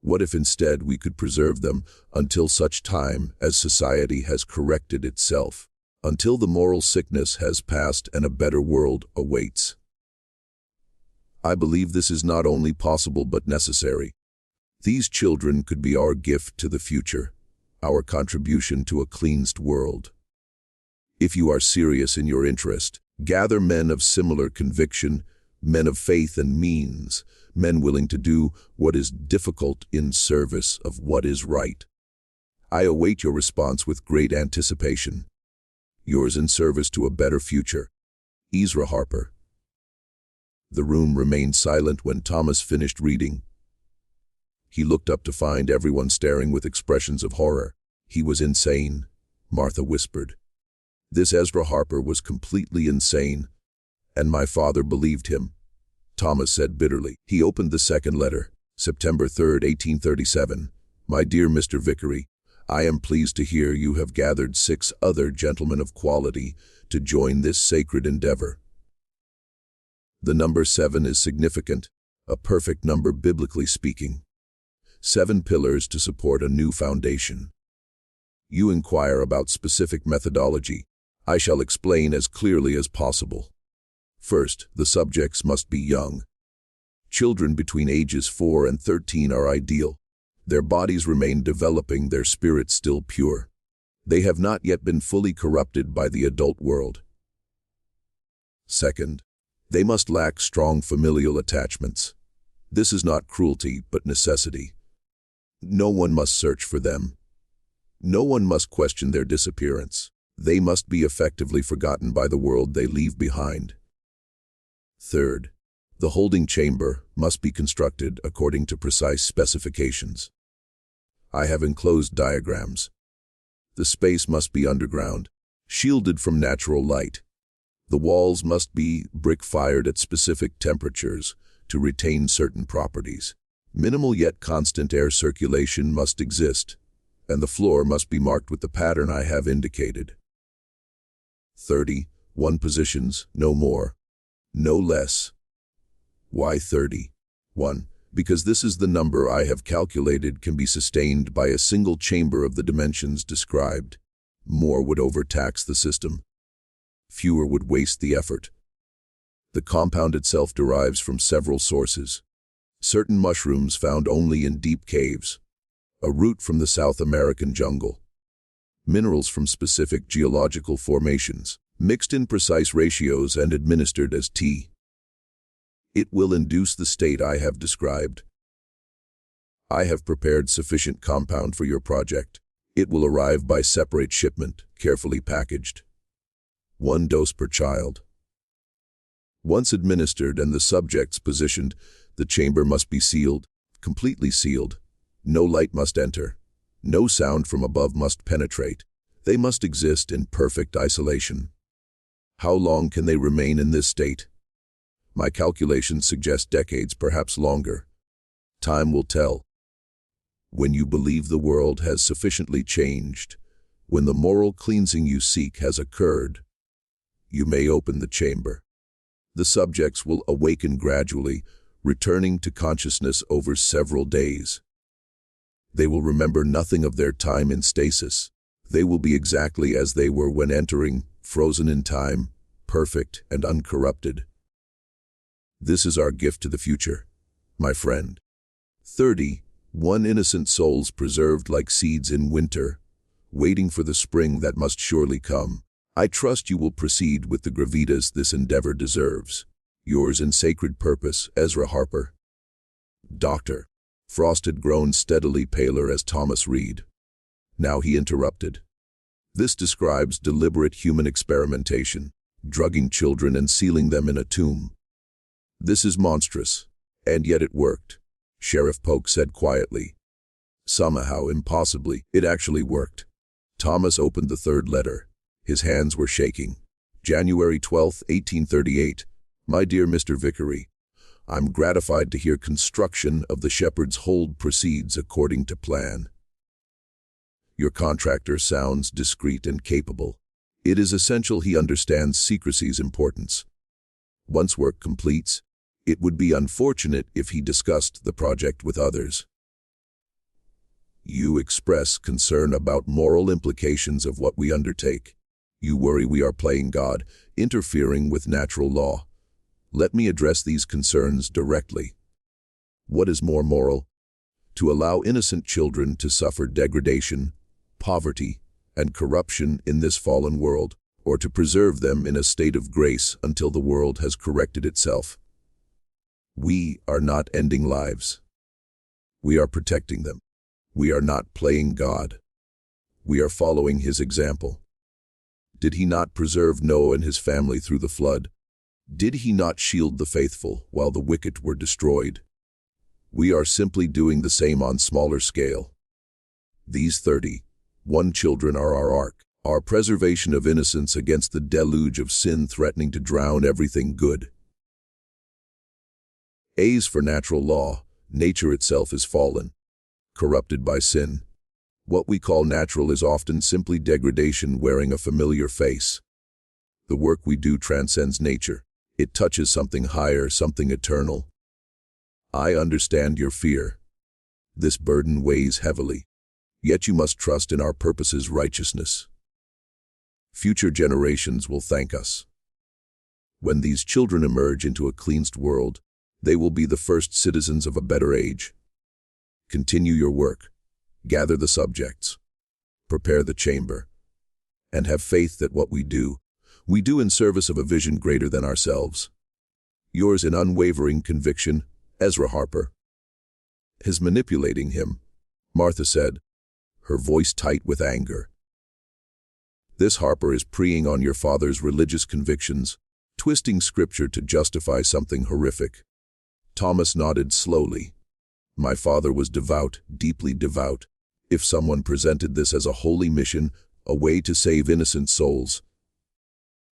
What if instead we could preserve them until such time as society has corrected itself, until the moral sickness has passed and a better world awaits? I believe this is not only possible but necessary. These children could be our gift to the future, our contribution to a cleansed world. If you are serious in your interest, gather men of similar conviction, men of faith and means, men willing to do what is difficult in service of what is right. I await your response with great anticipation. Yours in service to a better future, Ezra Harper. The room remained silent when Thomas finished reading. He looked up to find everyone staring with expressions of horror. He was insane, Martha whispered. This Ezra Harper was completely insane, and my father believed him, Thomas said bitterly. He opened the second letter, September 3rd, 1837. My dear Mr. Vickery, I am pleased to hear you have gathered 6 other gentlemen of quality to join this sacred endeavor. The number 7 is significant, a perfect number biblically speaking. 7 pillars to support a new foundation. You inquire about specific methodology. I shall explain as clearly as possible. First, the subjects must be young. Children between ages 4 and 13 are ideal. Their bodies remain developing, their spirits still pure. They have not yet been fully corrupted by the adult world. Second, they must lack strong familial attachments. This is not cruelty, but necessity. No one must search for them. No one must question their disappearance. They must be effectively forgotten by the world they leave behind. Third, the holding chamber must be constructed according to precise specifications. I have enclosed diagrams. The space must be underground, shielded from natural light. The walls must be brick-fired at specific temperatures to retain certain properties. Minimal yet constant air circulation must exist, and the floor must be marked with the pattern I have indicated. 31 positions, no more, no less. Why 31? Because this is the number I have calculated can be sustained by a single chamber of the dimensions described. More would overtax the system. Fewer would waste the effort. The compound itself derives from several sources. Certain mushrooms found only in deep caves, a root from the South American jungle, minerals from specific geological formations, mixed in precise ratios and administered as tea. It will induce the state I have described. I have prepared sufficient compound for your project. It will arrive by separate shipment, carefully packaged. 1 dose per child. Once administered and the subjects positioned, the chamber must be sealed, completely sealed. No light must enter. No sound from above must penetrate. They must exist in perfect isolation. How long can they remain in this state? My calculations suggest decades, perhaps longer. Time will tell. When you believe the world has sufficiently changed, when the moral cleansing you seek has occurred, you may open the chamber. The subjects will awaken gradually, returning to consciousness over several days. They will remember nothing of their time in stasis. They will be exactly as they were when entering, frozen in time, perfect and uncorrupted. This is our gift to the future, my friend. 31 innocent souls preserved like seeds in winter, waiting for the spring that must surely come. I trust you will proceed with the gravitas this endeavor deserves. Yours in sacred purpose, Ezra Harper. Doctor. Frost had grown steadily paler as Thomas read. Now he interrupted. This describes deliberate human experimentation, drugging children and sealing them in a tomb. This is monstrous, and yet it worked, Sheriff Polk said quietly. Somehow, impossibly, it actually worked. Thomas opened the third letter. His hands were shaking. January 12, 1838. My dear Mr. Vickery, I'm gratified to hear construction of the Shepherd's Hold proceeds according to plan. Your contractor sounds discreet and capable. It is essential he understands secrecy's importance. Once work completes, it would be unfortunate if he discussed the project with others. You express concern about moral implications of what we undertake. You worry we are playing God, interfering with natural law. Let me address these concerns directly. What is more moral? To allow innocent children to suffer degradation, poverty, and corruption in this fallen world, or to preserve them in a state of grace until the world has corrected itself? We are not ending lives. We are protecting them. We are not playing God. We are following his example. Did he not preserve Noah and his family through the flood? Did he not shield the faithful while the wicked were destroyed? We are simply doing the same on smaller scale. These 31 children are our ark, our preservation of innocence against the deluge of sin threatening to drown everything good. A's for natural law. Nature itself is fallen, corrupted by sin. What we call natural is often simply degradation wearing a familiar face. The work we do transcends nature. It touches something higher, something eternal. I understand your fear. This burden weighs heavily. Yet you must trust in our purpose's righteousness. Future generations will thank us. When these children emerge into a cleansed world, they will be the first citizens of a better age. Continue your work. Gather the subjects. Prepare the chamber. And have faith that what we do in service of a vision greater than ourselves. Yours in unwavering conviction, Ezra Harper. His manipulating him, Martha said, her voice tight with anger. This Harper is preying on your father's religious convictions, twisting scripture to justify something horrific. Thomas nodded slowly. My father was devout, deeply devout. If someone presented this as a holy mission, a way to save innocent souls.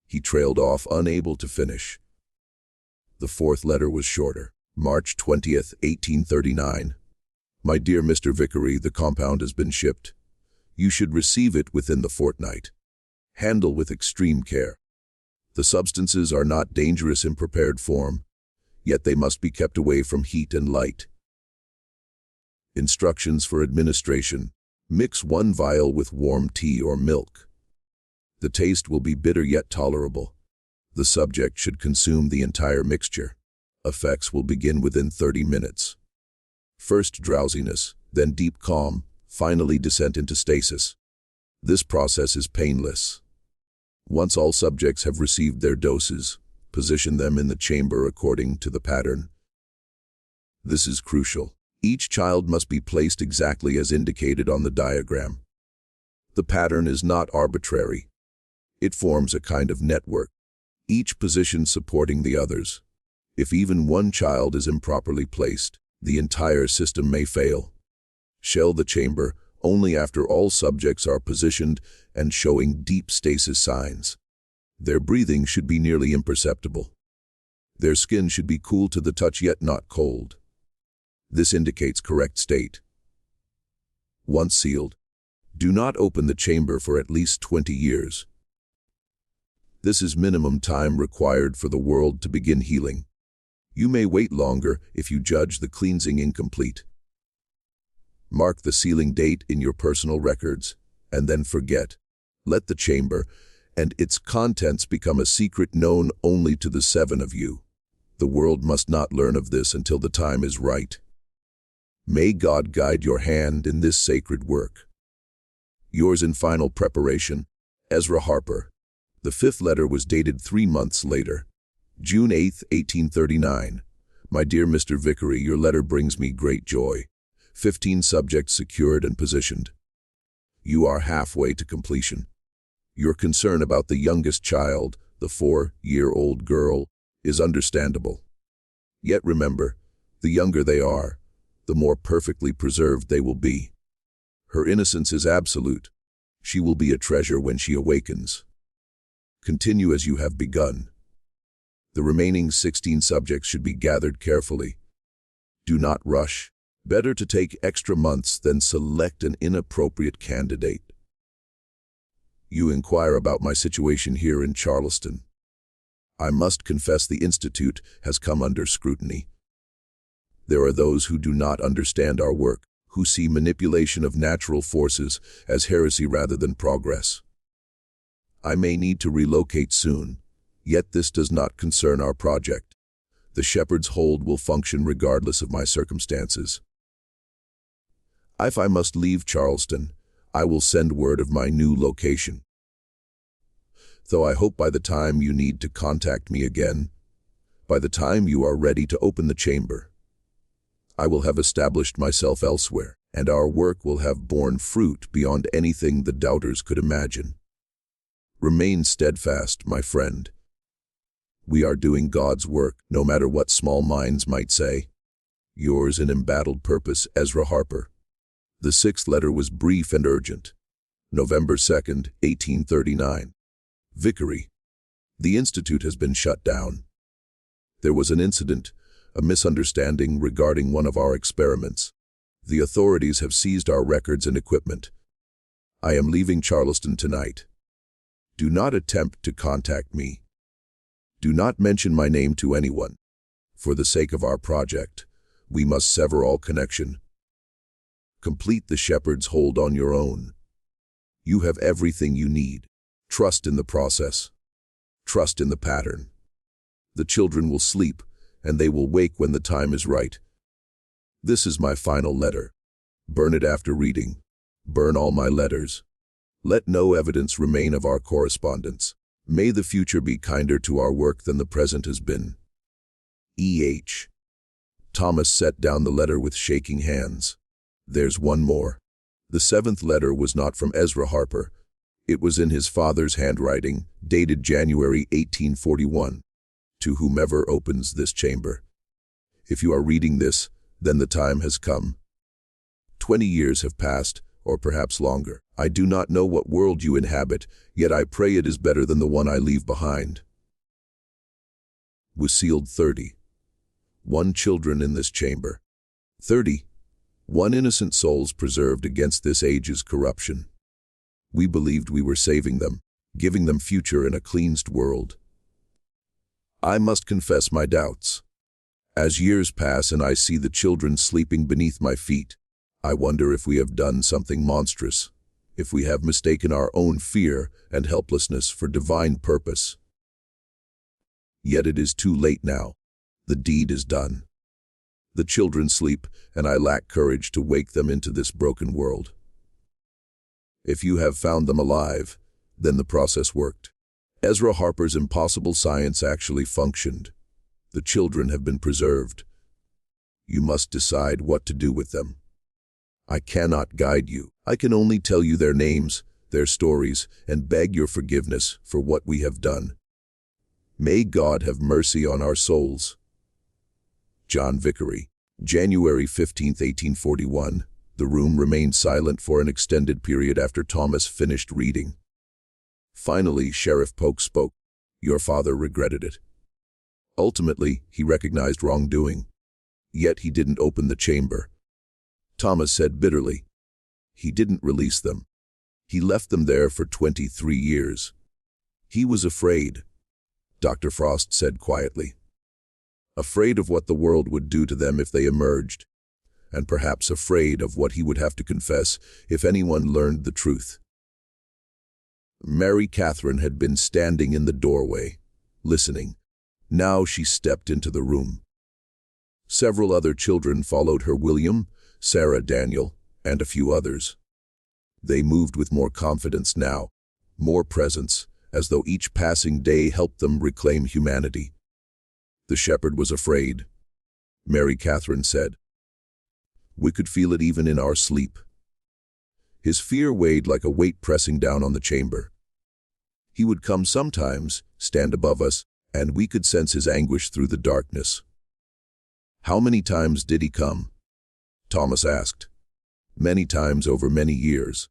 He trailed off, unable to finish. The fourth letter was shorter. March 20th, 1839. My dear Mr. Vickery, the compound has been shipped. You should receive it within the fortnight. Handle with extreme care. The substances are not dangerous in prepared form, yet they must be kept away from heat and light. Instructions for administration. Mix 1 vial with warm tea or milk. The taste will be bitter yet tolerable. The subject should consume the entire mixture. Effects will begin within 30 minutes. First drowsiness, then deep calm, finally descent into stasis. This process is painless. Once all subjects have received their doses, position them in the chamber according to the pattern. This is crucial. Each child must be placed exactly as indicated on the diagram. The pattern is not arbitrary. It forms a kind of network, each position supporting the others. If even one child is improperly placed, the entire system may fail. Shell the chamber only after all subjects are positioned and showing deep stasis signs. Their breathing should be nearly imperceptible. Their skin should be cool to the touch yet not cold. This indicates correct state. Once sealed, do not open the chamber for at least 20 years. This is minimum time required for the world to begin healing. You may wait longer if you judge the cleansing incomplete. Mark the sealing date in your personal records, and then forget. Let the chamber and its contents become a secret known only to the 7 of you. The world must not learn of this until the time is right. May God guide your hand in this sacred work. Yours in final preparation, Ezra Harper. The 5th letter was dated 3 months later, June 8, 1839. My dear Mr. Vickery, your letter brings me great joy. 15 subjects secured and positioned. You are halfway to completion. Your concern about the youngest child, the 4-year-old girl, is understandable. Yet remember, the younger they are, the more perfectly preserved they will be. Her innocence is absolute. She will be a treasure when she awakens. Continue as you have begun. The remaining 16 subjects should be gathered carefully. Do not rush. Better to take extra months than select an inappropriate candidate. You inquire about my situation here in Charleston. I must confess the Institute has come under scrutiny. There are those who do not understand our work, who see manipulation of natural forces as heresy rather than progress. I may need to relocate soon, yet this does not concern our project. The Shepherd's Hold will function regardless of my circumstances. If I must leave Charleston, I will send word of my new location. Though I hope by the time you need to contact me again, By the time you are ready to open the chamber, I will have established myself elsewhere, and our work will have borne fruit beyond anything the doubters could imagine. Remain steadfast, my friend. We are doing God's work, no matter what small minds might say. Yours in embattled purpose, Ezra Harper. The sixth letter was brief and urgent. November 2nd, 1839. Vickery. The Institute has been shut down. There was an incident, a misunderstanding regarding one of our experiments. The authorities have seized our records and equipment. I am leaving Charleston tonight. Do not attempt to contact me. Do not mention my name to anyone. For the sake of our project, we must sever all connection. Complete the shepherd's hold on your own. You have everything you need. Trust in the process. Trust in the pattern. The children will sleep, and they will wake when the time is right. This is my final letter. Burn it after reading. Burn all my letters. Let no evidence remain of our correspondence. May the future be kinder to our work than the present has been. E.H. Thomas set down the letter with shaking hands. There's one more. The seventh letter was not from Ezra Harper. It was in his father's handwriting, dated January 1841. To whomever opens this chamber. If you are reading this, then the time has come. 20 years have passed, or perhaps longer. I do not know what world you inhabit, yet I pray it is better than the one I leave behind. Was sealed 30. 1 children in this chamber. 30. 1 innocent souls preserved against this age's corruption. We believed we were saving them, giving them future in a cleansed world. I must confess my doubts. As years pass and I see the children sleeping beneath my feet, I wonder if we have done something monstrous, if we have mistaken our own fear and helplessness for divine purpose. Yet it is too late now. The deed is done. The children sleep, and I lack courage to wake them into this broken world. If you have found them alive, then the process worked. Ezra Harper's impossible science actually functioned. The children have been preserved. You must decide what to do with them. I cannot guide you. I can only tell you their names, their stories, and beg your forgiveness for what we have done. May God have mercy on our souls. John Vickery. January 15, 1841. The room remained silent for an extended period after Thomas finished reading. Finally, Sheriff Polk spoke. Your father regretted it. Ultimately, he recognized wrongdoing. Yet he didn't open the chamber. Thomas said bitterly. He didn't release them. He left them there for 23 years. He was afraid, Dr. Frost said quietly. Afraid of what the world would do to them if they emerged, and perhaps afraid of what he would have to confess if anyone learned the truth. Mary Catherine had been standing in the doorway, listening. Now she stepped into the room. Several other children followed her: William, Sarah, Daniel, and a few others. They moved with more confidence now, more presence, as though each passing day helped them reclaim humanity. The shepherd was afraid, Mary Catherine said. We could feel it even in our sleep. His fear weighed like a weight pressing down on the chamber. He would come sometimes, stand above us, and we could sense his anguish through the darkness. How many times did he come? Thomas asked. Many times over many years,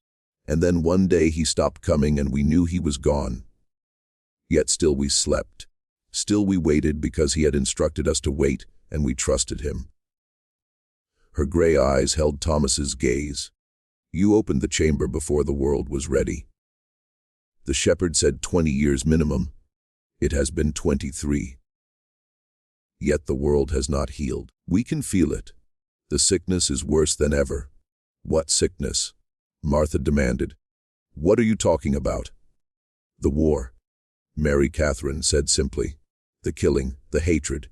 and then one day he stopped coming and we knew he was gone. Yet still we slept. Still we waited because he had instructed us to wait, and we trusted him. Her gray eyes held Thomas's gaze. You opened the chamber before the world was ready. The shepherd said 20 years minimum. It has been 23. Yet the world has not healed. We can feel it. The sickness is worse than ever. What sickness? Martha demanded. What are you talking about? The war, Mary Catherine said simply. The killing, the hatred.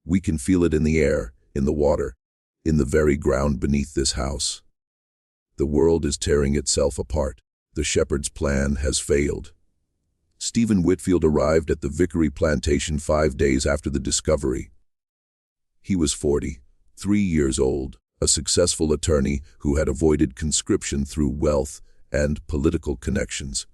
We can feel it in the air, in the water, in the very ground beneath this house. The world is tearing itself apart. The shepherd's plan has failed. Stephen Whitfield arrived at the Vickery plantation 5 days after the discovery. He was 43 years old, a successful attorney who had avoided conscription through wealth and political connections.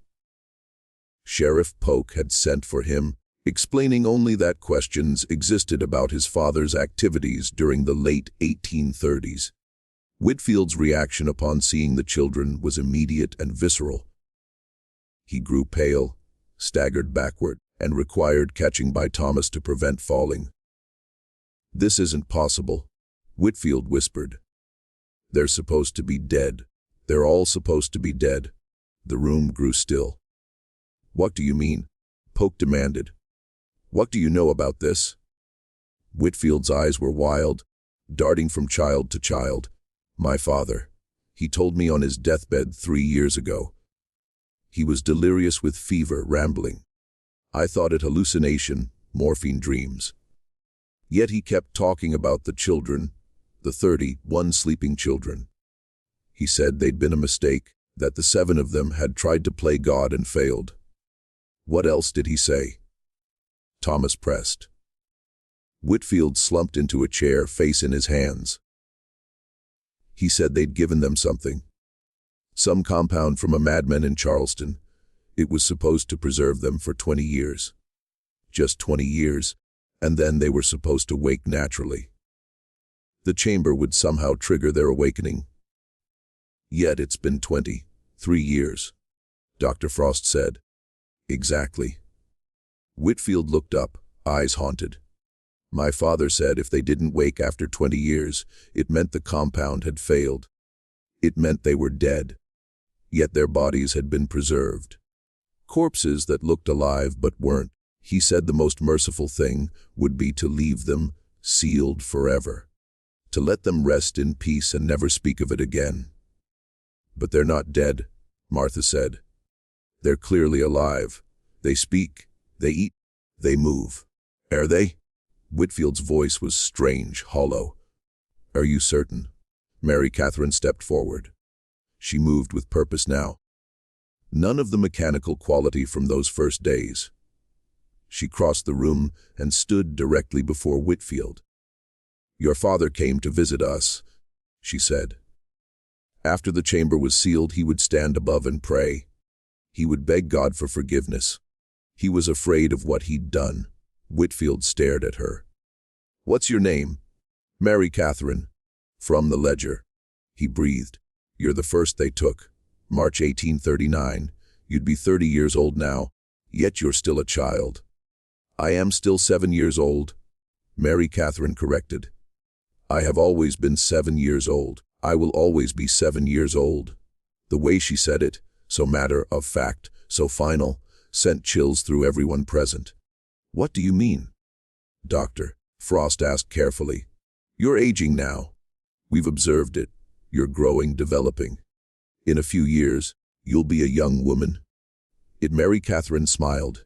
Sheriff Polk had sent for him, explaining only that questions existed about his father's activities during the late 1830s. Whitfield's reaction upon seeing the children was immediate and visceral. He grew pale, staggered backward, and required catching by Thomas to prevent falling. "This isn't possible," Whitfield whispered. "They're supposed to be dead. They're all supposed to be dead." The room grew still. "What do you mean?" Polk demanded. "What do you know about this?" Whitfield's eyes were wild, darting from child to child. "My father. He told me on his deathbed 3 years ago. He was delirious with fever, rambling. I thought it hallucination, morphine dreams. Yet he kept talking about the children, the 31 sleeping children. He said they'd been a mistake, that the 7 of them had tried to play God and failed." "What else did he say?" Thomas pressed. Whitfield slumped into a chair, face in his hands. "He said they'd given them something. Some compound from a madman in Charleston. It was supposed to preserve them for 20 years. Just 20 years, and then they were supposed to wake naturally. The chamber would somehow trigger their awakening. Yet it's been 23 years, Dr. Frost said. "Exactly." Whitfield looked up, eyes haunted. "My father said if they didn't wake after 20 years, it meant the compound had failed. It meant they were dead. Yet their bodies had been preserved. Corpses that looked alive but weren't. He said the most merciful thing would be to leave them sealed forever. To let them rest in peace and never speak of it again." "But they're not dead," Martha said. "They're clearly alive. They speak, they eat, they move." "Are they?" Whitfield's voice was strange, hollow. "Are you certain?" Mary Catherine stepped forward. She moved with purpose now. None of the mechanical quality from those first days. She crossed the room and stood directly before Whitfield. "Your father came to visit us," she said. "After the chamber was sealed, he would stand above and pray. He would beg God for forgiveness. He was afraid of what he'd done." Whitfield stared at her. "What's your name?" "Mary Catherine." "From the ledger." He breathed. "You're the first they took. March 1839. You'd be 30 years old now, yet you're still a child." "I am still 7 years old," Mary Catherine corrected. "I have always been 7 years old. I will always be 7 years old." The way she said it, so matter of fact, so final, sent chills through everyone present. "What do you mean?" "Doctor," Frost asked carefully. "You're aging now. We've observed it. You're growing, developing. In a few years, you'll be a young woman." Mary Catherine smiled.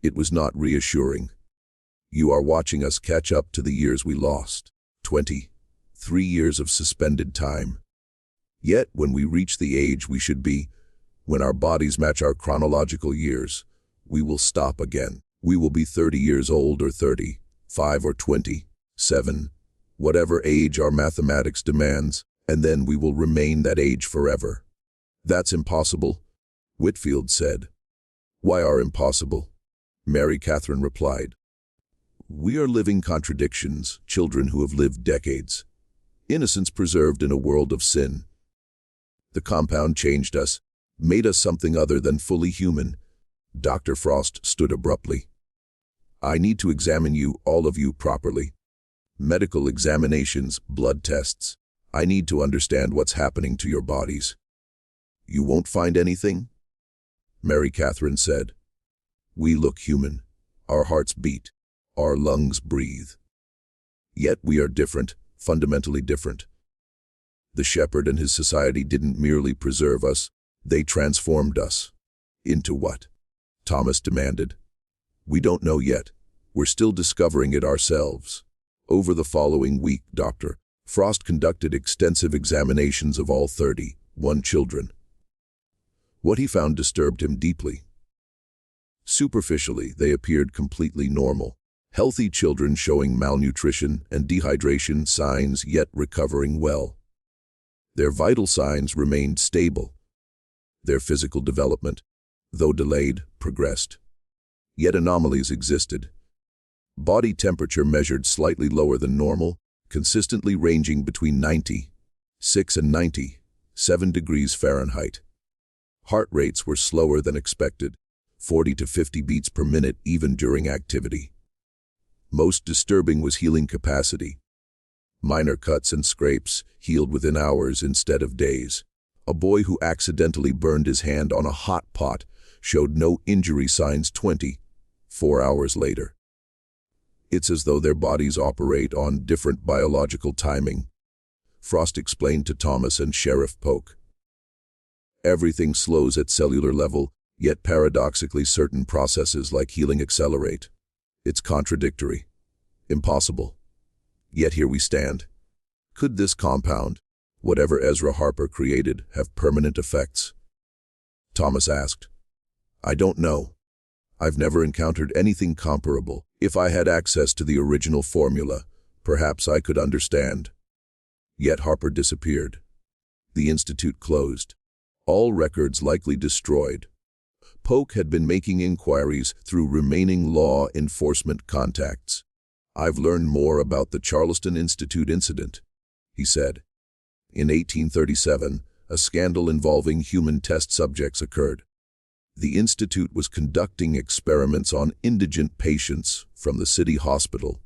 It was not reassuring. "You are watching us catch up to the years we lost. 23 years of suspended time. Yet when we reach the age we should be, when our bodies match our chronological years, we will stop again. We will be 30 years old or 35 or 27, whatever age our mathematics demands, and then we will remain that age forever." "That's impossible," Whitfield said. "Why are impossible?" Mary Catherine replied. "We are living contradictions, children who have lived decades. Innocence preserved in a world of sin. The compound changed us, made us something other than fully human." Dr. Frost stood abruptly. "I need to examine you, all of you, properly. Medical examinations, blood tests. I need to understand what's happening to your bodies." "You won't find anything?" Mary Catherine said. "We look human. Our hearts beat. Our lungs breathe. Yet we are different, fundamentally different. The shepherd and his society didn't merely preserve us, they transformed us." "Into what?" Thomas demanded. "We don't know yet. We're still discovering it ourselves." Over the following week, Dr. Frost conducted extensive examinations of all 31 children. What he found disturbed him deeply. Superficially, they appeared completely normal. Healthy children showing malnutrition and dehydration signs yet recovering well. Their vital signs remained stable. Their physical development, though delayed, progressed. Yet anomalies existed. Body temperature measured slightly lower than normal, consistently ranging between 96 and 97 degrees Fahrenheit. Heart rates were slower than expected, 40 to 50 beats per minute even during activity. Most disturbing was healing capacity. Minor cuts and scrapes healed within hours instead of days. A boy who accidentally burned his hand on a hot pot showed no injury signs 24 hours later. It's as though their bodies operate on different biological timing, Frost explained to Thomas and Sheriff Polk. Everything slows at cellular level, yet paradoxically certain processes like healing accelerate. It's contradictory. Impossible. Yet here we stand. Could this compound, whatever Ezra Harper created, have permanent effects? Thomas asked. I don't know. I've never encountered anything comparable. If I had access to the original formula, perhaps I could understand. Yet Harper disappeared. The institute closed. All records likely destroyed. Polk had been making inquiries through remaining law enforcement contacts. I've learned more about the Charleston Institute incident, he said. In 1837, a scandal involving human test subjects occurred. The institute was conducting experiments on indigent patients from the city hospital,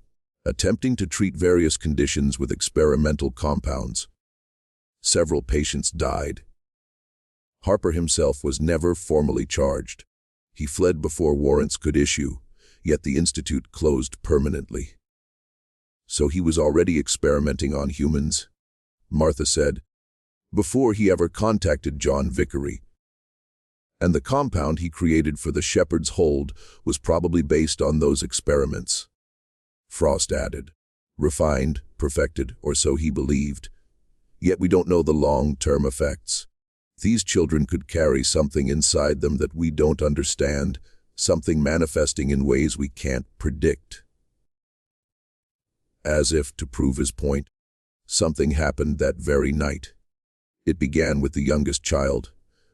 attempting to treat various conditions with experimental compounds. Several patients died. Harper himself was never formally charged. He fled before warrants could issue, yet the institute closed permanently. So he was already experimenting on humans, Martha said, before he ever contacted John Vickery. And the compound he created for the Shepherd's Hold was probably based on those experiments. Frost added, refined, perfected, or so he believed. Yet we don't know the long-term effects. These children could carry something inside them that we don't understand, something manifesting in ways we can't predict. As if to prove his point, something happened that very night. It began with the youngest child,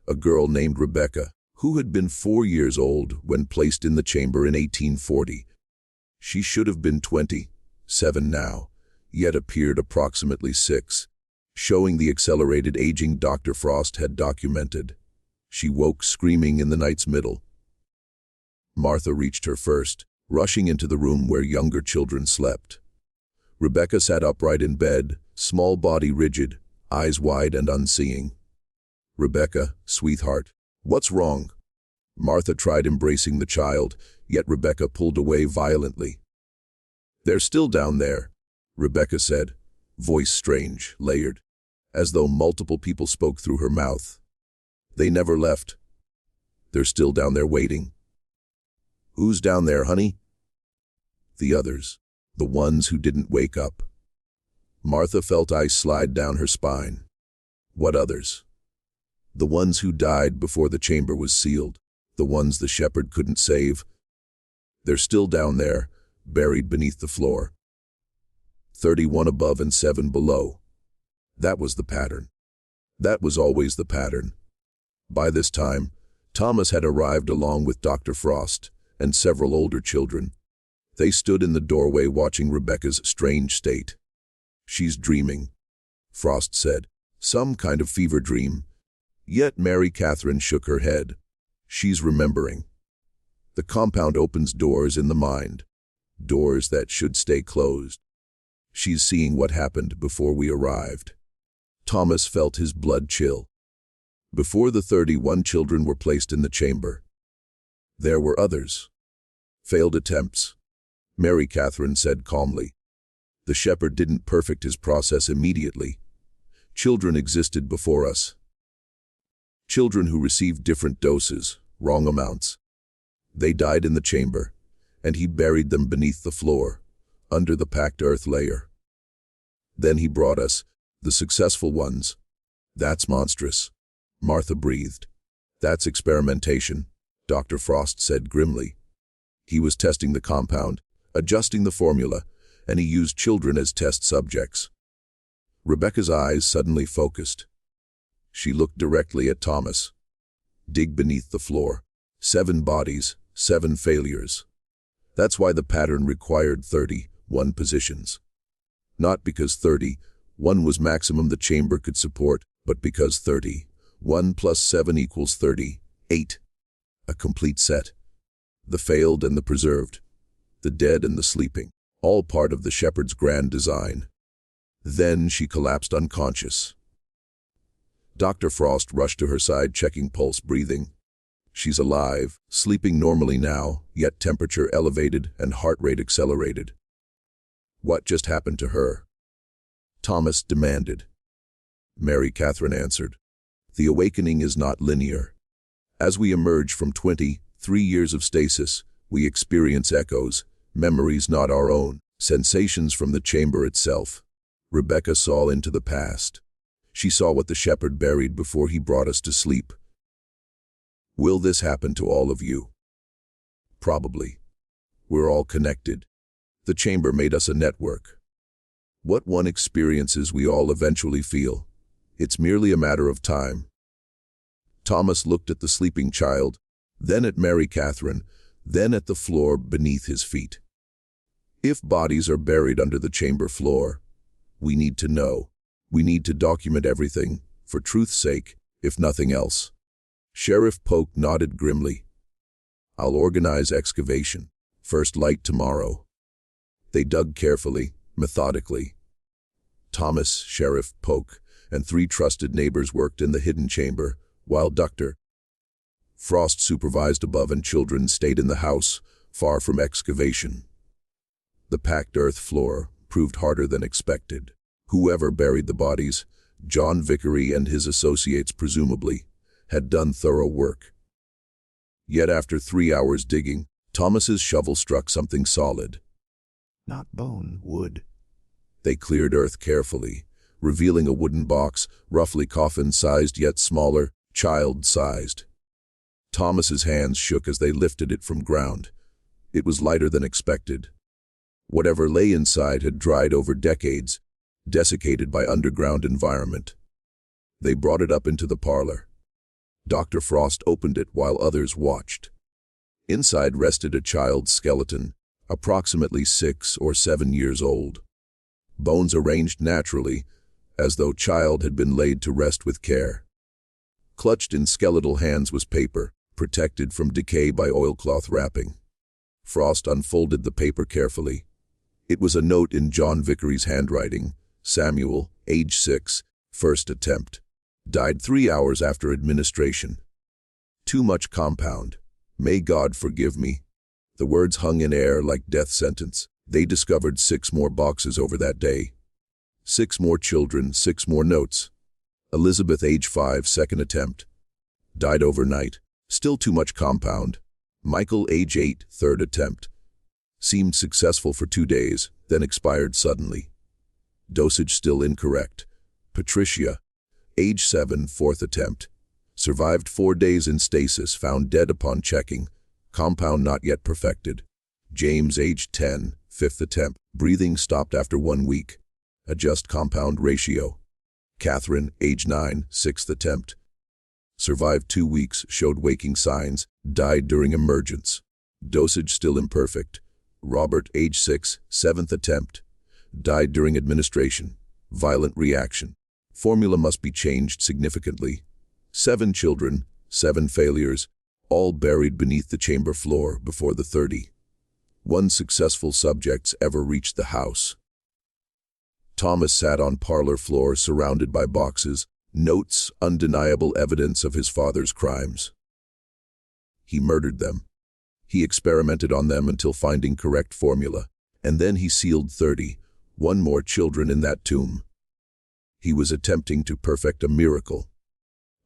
a girl named Rebecca, who had been 4 years old when placed in the chamber in 1840. She should have been 27 now, yet appeared approximately 6, showing the accelerated aging Dr. Frost had documented. She woke screaming in the night's middle. Martha reached her first, rushing into the room where younger children slept. Rebecca sat upright in bed, small body rigid, eyes wide and unseeing. Rebecca, sweetheart, what's wrong? Martha tried embracing the child, yet Rebecca pulled away violently. They're still down there, Rebecca said, voice strange, layered, as though multiple people spoke through her mouth. They never left. They're still down there waiting. Who's down there, honey? The others, the ones who didn't wake up. Martha felt ice slide down her spine. What others? The ones who died before the chamber was sealed, the ones the shepherd couldn't save. They're still down there, buried beneath the floor. 31 above and 7 below. That was the pattern. That was always the pattern. By this time, Thomas had arrived along with Dr. Frost and several older children. They stood in the doorway watching Rebecca's strange state. She's dreaming, Frost said. Some kind of fever dream. Yet Mary Catherine shook her head. She's remembering. The compound opens doors in the mind, doors that should stay closed. She's seeing what happened before we arrived. Thomas felt his blood chill. Before the 31 children were placed in the chamber, there were others. Failed attempts, Mary Catherine said calmly. The shepherd didn't perfect his process immediately. Children existed before us. Children who received different doses, wrong amounts. They died in the chamber, and he buried them beneath the floor, under the packed earth layer. Then he brought us, the successful ones. That's monstrous, Martha breathed. That's experimentation, Dr. Frost said grimly. He was testing the compound, adjusting the formula, and he used children as test subjects. Rebecca's eyes suddenly focused. She looked directly at Thomas. Dig beneath the floor. 7 bodies, 7 failures. That's why the pattern required 31 positions. Not because 31 was maximum the chamber could support, but because 31 plus 7 equals 38. A complete set. The failed and the preserved. The dead and the sleeping. All part of the shepherd's grand design. Then she collapsed unconscious. Dr. Frost rushed to her side, checking pulse, breathing. She's alive, sleeping normally now, yet temperature elevated and heart rate accelerated. What just happened to her? Thomas demanded. Mary Catherine answered. The awakening is not linear. As we emerge from 23 years of stasis, we experience echoes, memories not our own, sensations from the chamber itself. Rebecca saw into the past. She saw what the shepherd buried before he brought us to sleep. Will this happen to all of you? Probably. We're all connected. The chamber made us a network. What one experiences we all eventually feel. It's merely a matter of time. Thomas looked at the sleeping child, then at Mary Catherine, then at the floor beneath his feet. If bodies are buried under the chamber floor, we need to know. We need to document everything, for truth's sake, if nothing else. Sheriff Polk nodded grimly. I'll organize excavation. First light tomorrow. They dug carefully, methodically. Thomas, Sheriff Polk, and 3 trusted neighbors worked in the hidden chamber, while Dr. Frost supervised above and children stayed in the house, far from excavation. The packed earth floor proved harder than expected. Whoever buried the bodies, John Vickery and his associates presumably, had done thorough work. Yet after 3 hours digging, Thomas's shovel struck something solid. Not bone, wood. They cleared earth carefully, revealing a wooden box, roughly coffin-sized yet smaller, child-sized. Thomas's hands shook as they lifted it from ground. It was lighter than expected. Whatever lay inside had dried over decades, desiccated by underground environment. They brought it up into the parlor. Dr. Frost opened it while others watched. Inside rested a child's skeleton, approximately 6 or 7 years old. Bones arranged naturally, as though child had been laid to rest with care. Clutched in skeletal hands was paper, protected from decay by oilcloth wrapping. Frost unfolded the paper carefully. It was a note in John Vickery's handwriting. Samuel, age 6, first attempt. Died 3 hours after administration. Too much compound. May God forgive me. The words hung in air like death sentence. They discovered 6 more boxes over that day. 6 more children, 6 more notes. Elizabeth, age 5, second attempt. Died overnight. Still too much compound. Michael, age 8, third attempt. Seemed successful for 2 days, then expired suddenly. Dosage still incorrect. Patricia, age 7, fourth attempt. Survived 4 days in stasis, found dead upon checking. Compound not yet perfected. James, age 10, fifth attempt. Breathing stopped after 1 week. Adjust compound ratio. Catherine, age 9, sixth attempt. Survived 2 weeks, showed waking signs, died during emergence. Dosage still imperfect. Robert, age 6, seventh attempt. Died during administration. Violent reaction. Formula must be changed significantly. 7 children, 7 failures, all buried beneath the chamber floor before the 31 successful subjects ever reached the house. Thomas sat on parlor floor surrounded by boxes, notes, undeniable evidence of his father's crimes. He murdered them. He experimented on them until finding correct formula, and then he sealed 31 more children in that tomb. He was attempting to perfect a miracle,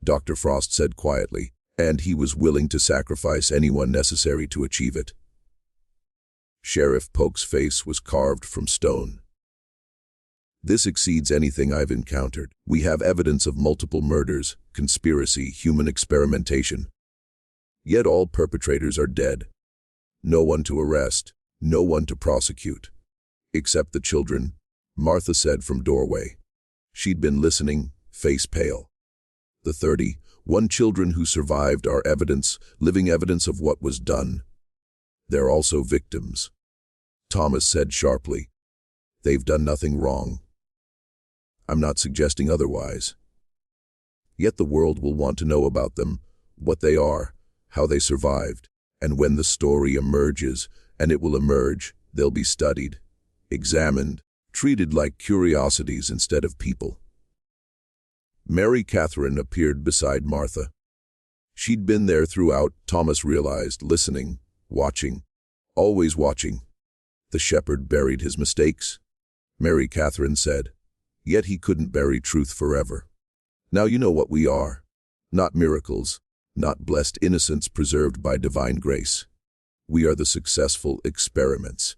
Dr. Frost said quietly, and he was willing to sacrifice anyone necessary to achieve it. Sheriff Polk's face was carved from stone. This exceeds anything I've encountered. We have evidence of multiple murders, conspiracy, human experimentation. Yet all perpetrators are dead. No one to arrest, no one to prosecute. Except the children, Martha said from doorway. She'd been listening, face pale. The 31 children who survived are evidence, living evidence of what was done. They're also victims. Thomas said sharply. They've done nothing wrong. I'm not suggesting otherwise. Yet the world will want to know about them, what they are, how they survived, and when the story emerges, and it will emerge, they'll be studied, examined, treated like curiosities instead of people. Mary Catherine appeared beside Martha. She'd been there throughout, Thomas realized, listening, watching, always watching. The shepherd buried his mistakes, Mary Catherine said, yet he couldn't bury truth forever. Now you know what we are. Not miracles, not blessed innocents preserved by divine grace. We are the successful experiments.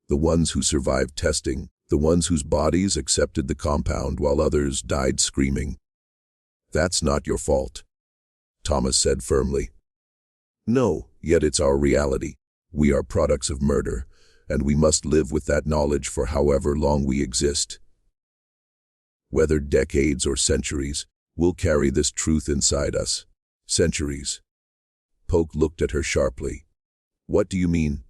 The ones who survived testing, the ones whose bodies accepted the compound while others died screaming. That's not your fault, Thomas said firmly. No, yet it's our reality. We are products of murder, and we must live with that knowledge for however long we exist. Whether decades or centuries, we'll carry this truth inside us. Centuries. Polk looked at her sharply. What do you mean?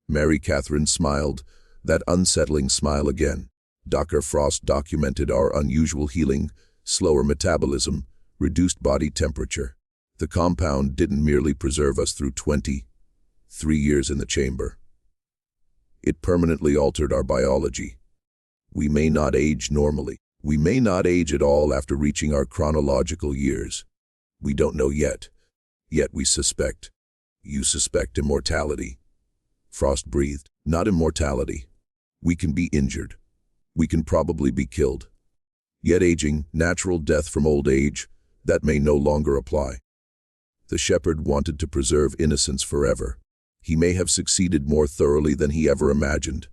Mary Catherine smiled, that unsettling smile again. Dr. Frost documented our unusual healing, slower metabolism, reduced body temperature. The compound didn't merely preserve us through 23 years in the chamber. It permanently altered our biology. We may not age normally. We may not age at all after reaching our chronological years. We don't know yet. Yet we suspect. You suspect immortality. Frost breathed. Not immortality. We can be injured. We can probably be killed. Yet aging, natural death from old age, that may no longer apply. The shepherd wanted to preserve innocence forever. He may have succeeded more thoroughly than he ever imagined.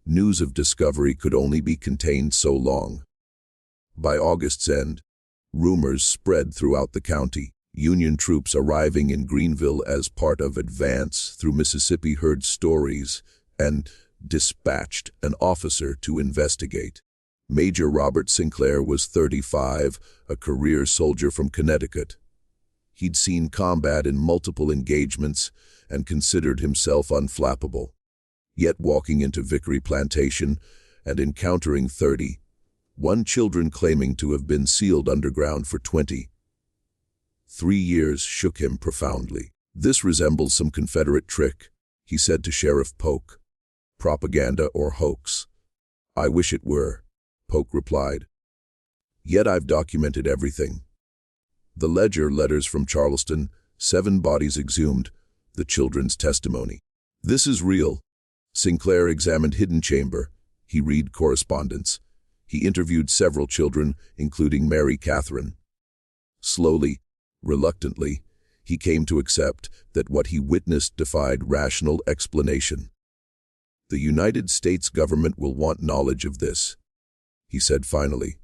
News of discovery could only be contained so long. By August's end, rumors spread throughout the county. Union troops arriving in Greenville as part of advance through Mississippi heard stories and dispatched an officer to investigate. Major Robert Sinclair was 35, a career soldier from Connecticut. He'd seen combat in multiple engagements and considered himself unflappable. Yet walking into Vickery Plantation and encountering 31 children claiming to have been sealed underground for 23 years shook him profoundly. This resembles some Confederate trick, he said to Sheriff Polk. Propaganda or hoax? I wish it were, Polk replied. Yet I've documented everything. The ledger letters from Charleston, 7 bodies exhumed, the children's testimony. This is real. Sinclair examined hidden chamber. He read correspondence. He interviewed several children, including Mary Catherine. Slowly, reluctantly, he came to accept that what he witnessed defied rational explanation. The United States government will want knowledge of this, he said finally.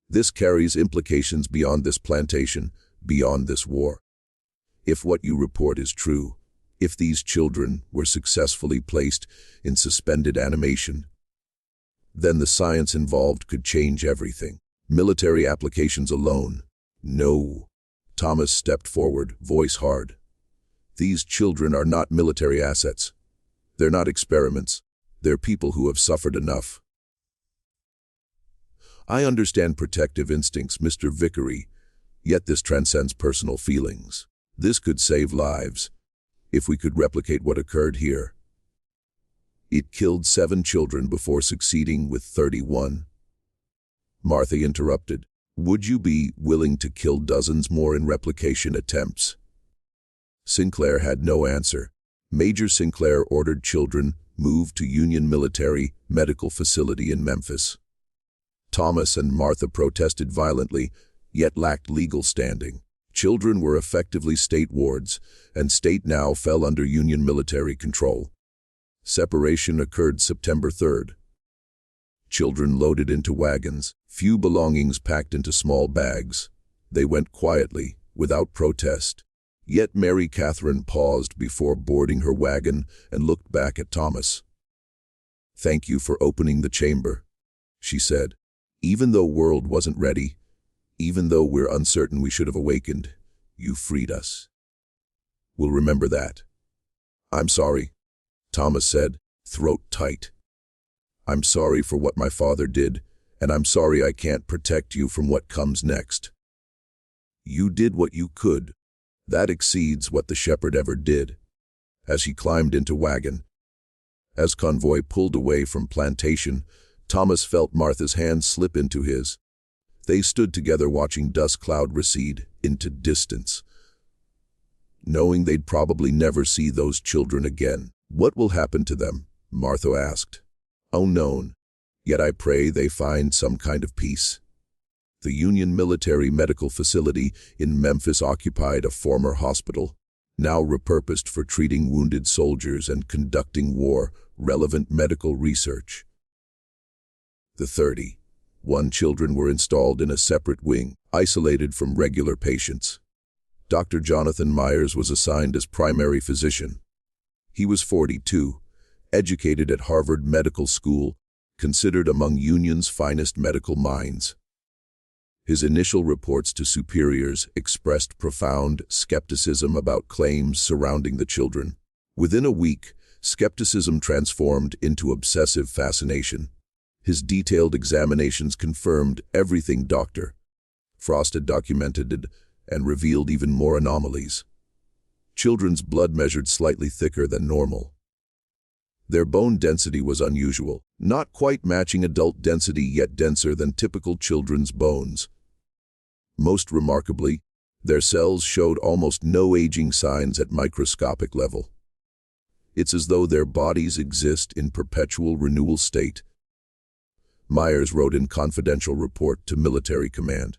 This carries implications beyond this plantation, beyond this war. If what you report is true, if these children were successfully placed in suspended animation, then the science involved could change everything. Military applications alone. No. Thomas stepped forward, voice hard. These children are not military assets. They're not experiments. They're people who have suffered enough. I understand protective instincts, Mr. Vickery, yet this transcends personal feelings. This could save lives, if we could replicate what occurred here. It killed 7 children before succeeding with 31. Martha interrupted. Would you be willing to kill dozens more in replication attempts? Sinclair had no answer. Major Sinclair ordered children moved to Union Military Medical Facility in Memphis. Thomas and Martha protested violently, yet lacked legal standing. Children were effectively state wards, and state now fell under Union military control. Separation occurred September 3rd. Children loaded into wagons, few belongings packed into small bags. They went quietly, without protest. Yet Mary Catherine paused before boarding her wagon and looked back at Thomas. "Thank you for opening the chamber," she said. "Even though world wasn't ready, even though we're uncertain we should have awakened, you freed us. We'll remember that." "I'm sorry," Thomas said, throat tight. "I'm sorry for what my father did, and I'm sorry I can't protect you from what comes next." "You did what you could. That exceeds what the shepherd ever did." As he climbed into wagon, as convoy pulled away from plantation, Thomas felt Martha's hand slip into his. They stood together watching dust cloud recede into distance, knowing they'd probably never see those children again. "What will happen to them?" Martha asked. "Unknown. Yet I pray they find some kind of peace." The Union Military Medical Facility in Memphis occupied a former hospital, now repurposed for treating wounded soldiers and conducting war-relevant medical research. The 31 children were installed in a separate wing, isolated from regular patients. Dr. Jonathan Myers was assigned as primary physician. He was 42, educated at Harvard Medical School, considered among Union's finest medical minds. His initial reports to superiors expressed profound skepticism about claims surrounding the children. Within a week, skepticism transformed into obsessive fascination. His detailed examinations confirmed everything Dr. Frost had documented and revealed even more anomalies. Children's blood measured slightly thicker than normal. Their bone density was unusual, not quite matching adult density yet denser than typical children's bones. Most remarkably, their cells showed almost no aging signs at microscopic level. It's as though their bodies exist in perpetual renewal state. Myers wrote in confidential report to military command.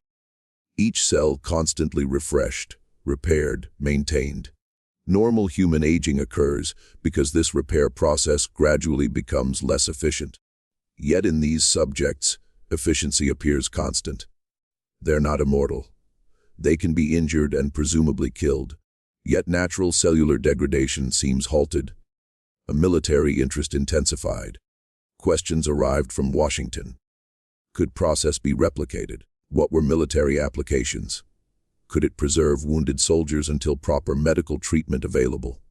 Each cell constantly refreshed, repaired, maintained. Normal human aging occurs because this repair process gradually becomes less efficient. Yet in these subjects, efficiency appears constant. They're not immortal. They can be injured and presumably killed. Yet natural cellular degradation seems halted. A military interest intensified. Questions arrived from Washington. Could process be replicated? What were military applications? Could it preserve wounded soldiers until proper medical treatment available?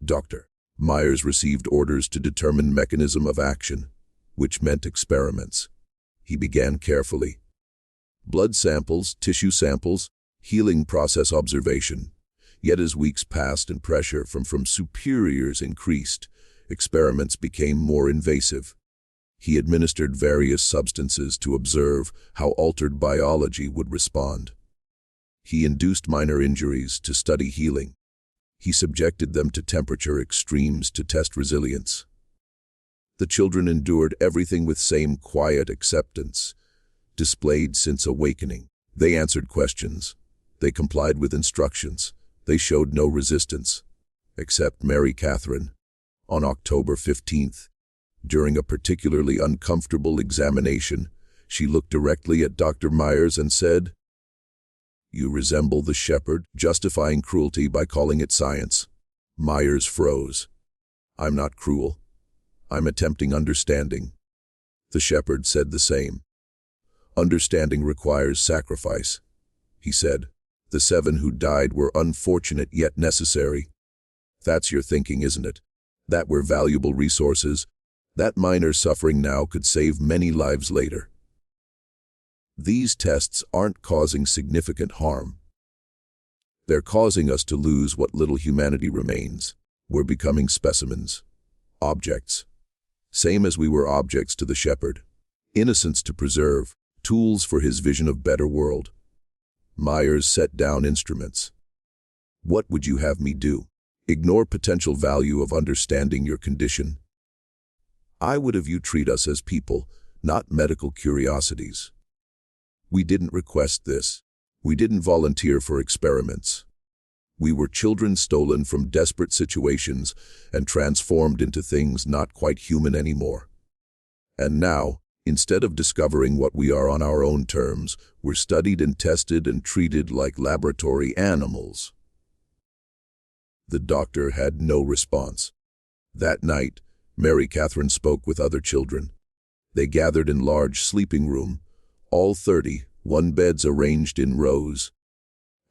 Dr. Myers received orders to determine mechanism of action, which meant experiments. He began carefully. Blood samples, tissue samples, healing process observation. Yet as weeks passed and pressure from superiors increased, experiments became more invasive. He administered various substances to observe how altered biology would respond. He induced minor injuries to study healing. He subjected them to temperature extremes to test resilience. The children endured everything with same quiet acceptance, displayed since awakening. They answered questions. They complied with instructions. They showed no resistance, except Mary Catherine. On October 15th, during a particularly uncomfortable examination, she looked directly at Dr. Myers and said, "You resemble the shepherd," justifying cruelty by calling it science. Myers froze. "I'm not cruel. I'm attempting understanding." The shepherd said the same. "Understanding requires sacrifice," he said. "The 7 who died were unfortunate yet necessary. That's your thinking, isn't it? That we're valuable resources. That minor suffering now could save many lives later. These tests aren't causing significant harm. They're causing us to lose what little humanity remains. We're becoming specimens, objects. Same as we were objects to the shepherd. Innocence to preserve, tools for his vision of better world." Myers set down instruments. "What would you have me do? Ignore potential value of understanding your condition? I would have you treat us as people, not medical curiosities. We didn't request this. We didn't volunteer for experiments. We were children stolen from desperate situations and transformed into things not quite human anymore. And now, Instead of discovering what we are on our own terms, we're studied and tested and treated like laboratory animals. The doctor had no response. That night, Mary Catherine spoke with other children. They gathered in large sleeping room, all 31 beds arranged in rows,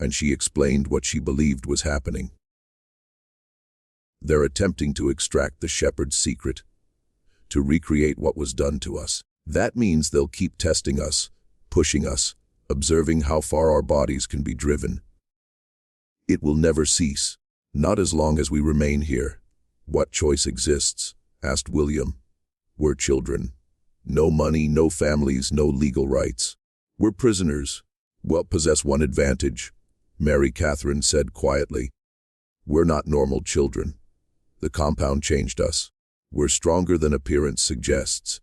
and she explained what she believed was happening. They're attempting to extract the shepherd's secret, to recreate what was done to us. That means they'll keep testing us, pushing us, observing how far our bodies can be driven. It will never cease, not as long as we remain here. What choice exists? Asked William. We're children. No money, no families, no legal rights. We're prisoners. Well, possess one advantage, Mary Catherine said quietly. We're not normal children. The compound changed us. We're stronger than appearance suggests.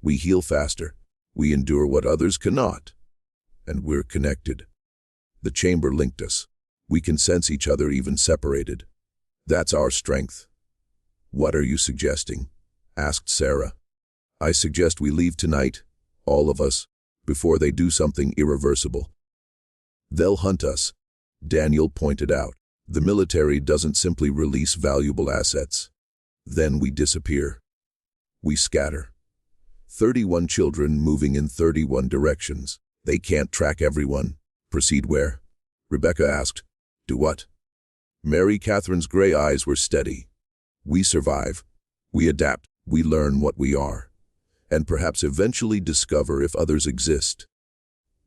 We heal faster. We endure what others cannot. And we're connected. The chamber linked us. We can sense each other even separated. That's our strength. What are you suggesting? Asked Sarah. I suggest we leave tonight, all of us, before they do something irreversible. They'll hunt us, Daniel pointed out. The military doesn't simply release valuable assets. Then we disappear. We scatter. 31 children moving in 31 directions. They can't track everyone. Proceed where? Rebecca asked. Do what? Mary Catherine's gray eyes were steady. We survive. We adapt. We learn what we are. And perhaps eventually discover if others exist.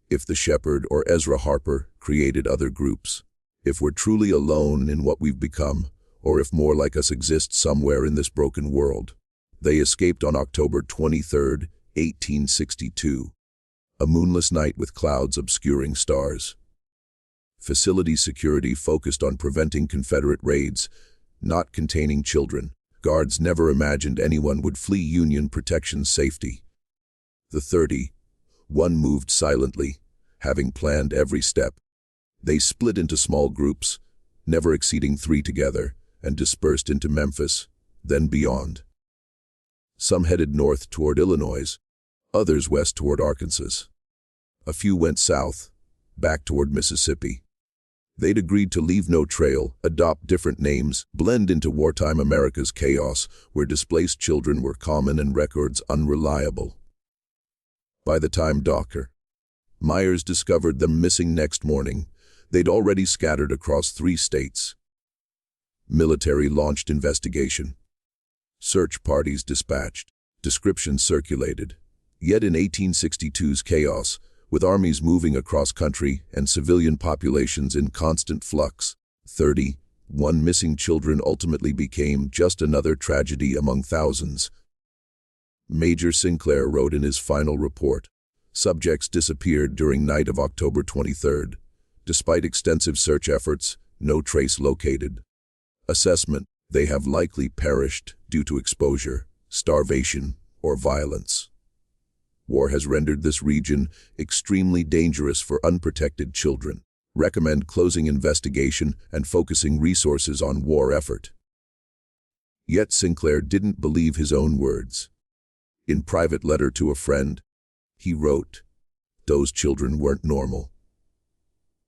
If the shepherd or Ezra Harper created other groups. If we're truly alone in what we've become, or if more like us exist somewhere in this broken world. They escaped on October 23, 1862. A moonless night with clouds obscuring stars. Facility security focused on preventing Confederate raids, not containing children. Guards never imagined anyone would flee Union protection's safety. The 31 moved silently, having planned every step. They split into small groups, never exceeding 3 together, and dispersed into Memphis, then beyond. Some headed north toward Illinois, others west toward Arkansas. A few went south, back toward Mississippi. They'd agreed to leave no trail, adopt different names, blend into wartime America's chaos, where displaced children were common and records unreliable. By the time Dr. Myers discovered them missing next morning, they'd already scattered across 3 states. Military launched investigation. Search parties dispatched. Descriptions circulated. Yet in 1862's chaos, with armies moving across country and civilian populations in constant flux, 31 missing children ultimately became just another tragedy among thousands. Major Sinclair wrote in his final report, subjects disappeared during night of October 23rd. Despite extensive search efforts, no trace located. Assessment, they have likely perished due to exposure, starvation, or violence. War has rendered this region extremely dangerous for unprotected children. Recommend closing investigation and focusing resources on war effort. Yet Sinclair didn't believe his own words. In private letter to a friend, he wrote, "Those children weren't normal.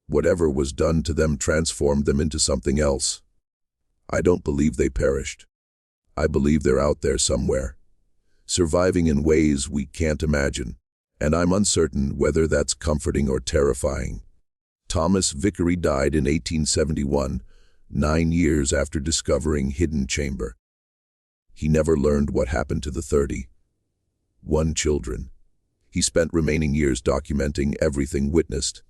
Whatever was done to them transformed them into something else. I don't believe they perished. I believe they're out there somewhere, surviving in ways we can't imagine, and I'm uncertain whether that's comforting or terrifying." Thomas Vickery died in 1871, 9 years after discovering Hidden Chamber. He never learned what happened to the 31 children. He spent remaining years documenting everything witnessed,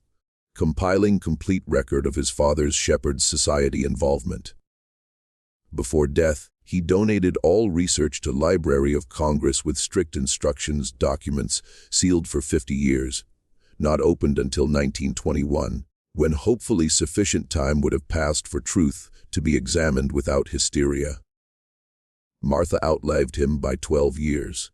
compiling complete record of his father's Shepherd's Society involvement. Before death, he donated all research to Library of Congress with strict instructions, documents sealed for 50 years, not opened until 1921, when hopefully sufficient time would have passed for truth to be examined without hysteria. Martha outlived him by 12 years.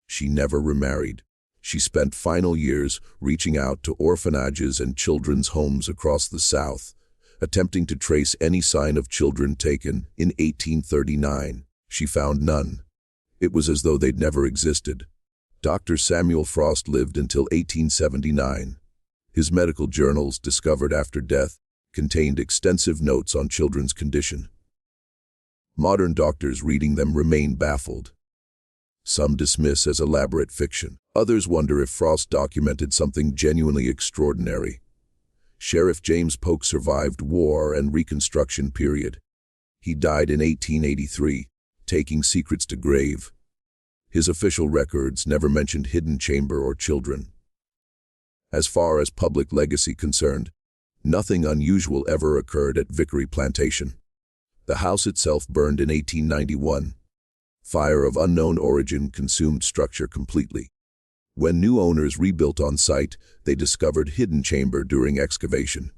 She never remarried. She spent final years reaching out to orphanages and children's homes across the South, attempting to trace any sign of children taken in 1839. She found none. It was as though they'd never existed. Dr. Samuel Frost lived until 1879. His medical journals, discovered after death, contained extensive notes on children's condition. Modern doctors reading them remain baffled. Some dismiss as elaborate fiction. Others wonder if Frost documented something genuinely extraordinary. Sheriff James Polk survived war and Reconstruction period. He died in 1883, taking secrets to grave. His official records never mentioned hidden chamber or children. As far as public legacy concerned, nothing unusual ever occurred at Vickery Plantation. The house itself burned in 1891. Fire of unknown origin consumed structure completely. When new owners rebuilt on site, they discovered hidden chamber during excavation.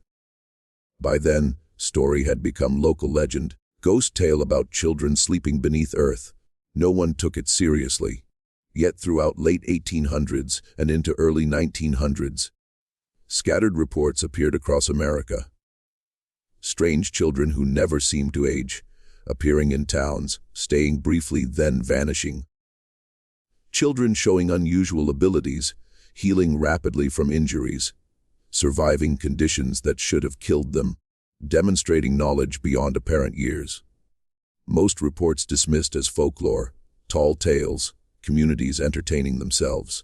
By then, story had become local legend, ghost tale about children sleeping beneath earth. No one took it seriously. Yet throughout late 1800s and into early 1900s, scattered reports appeared across America. Strange children who never seemed to age, appearing in towns, staying briefly, then vanishing. Children showing unusual abilities, healing rapidly from injuries, surviving conditions that should have killed them, demonstrating knowledge beyond apparent years. Most reports dismissed as folklore, tall tales, communities entertaining themselves.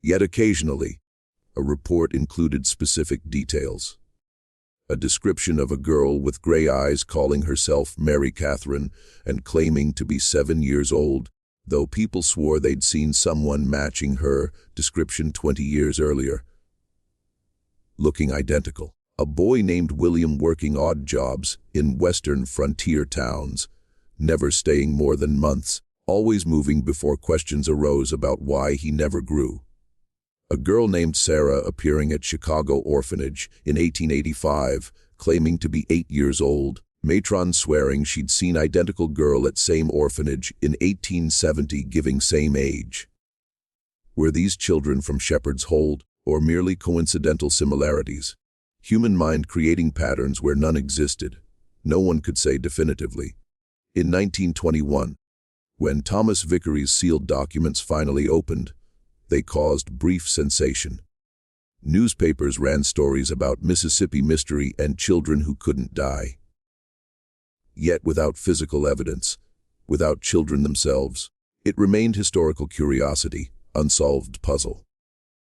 Yet occasionally, a report included specific details. A description of a girl with gray eyes calling herself Mary Catherine and claiming to be 7 years old, though people swore they'd seen someone matching her description 20 years earlier. Looking identical. A boy named William working odd jobs in western frontier towns, never staying more than months, always moving before questions arose about why he never grew. A girl named Sarah appearing at Chicago orphanage in 1885, claiming to be 8 years old, matron swearing she'd seen identical girl at same orphanage in 1870 giving same age. Were these children from Shepherd's Hold, or merely coincidental similarities? Human mind creating patterns where none existed. No one could say definitively. In 1921, when Thomas Vickery's sealed documents finally opened, they caused brief sensation. Newspapers ran stories about Mississippi mystery and children who couldn't die. Yet without physical evidence, without children themselves, it remained historical curiosity, unsolved puzzle.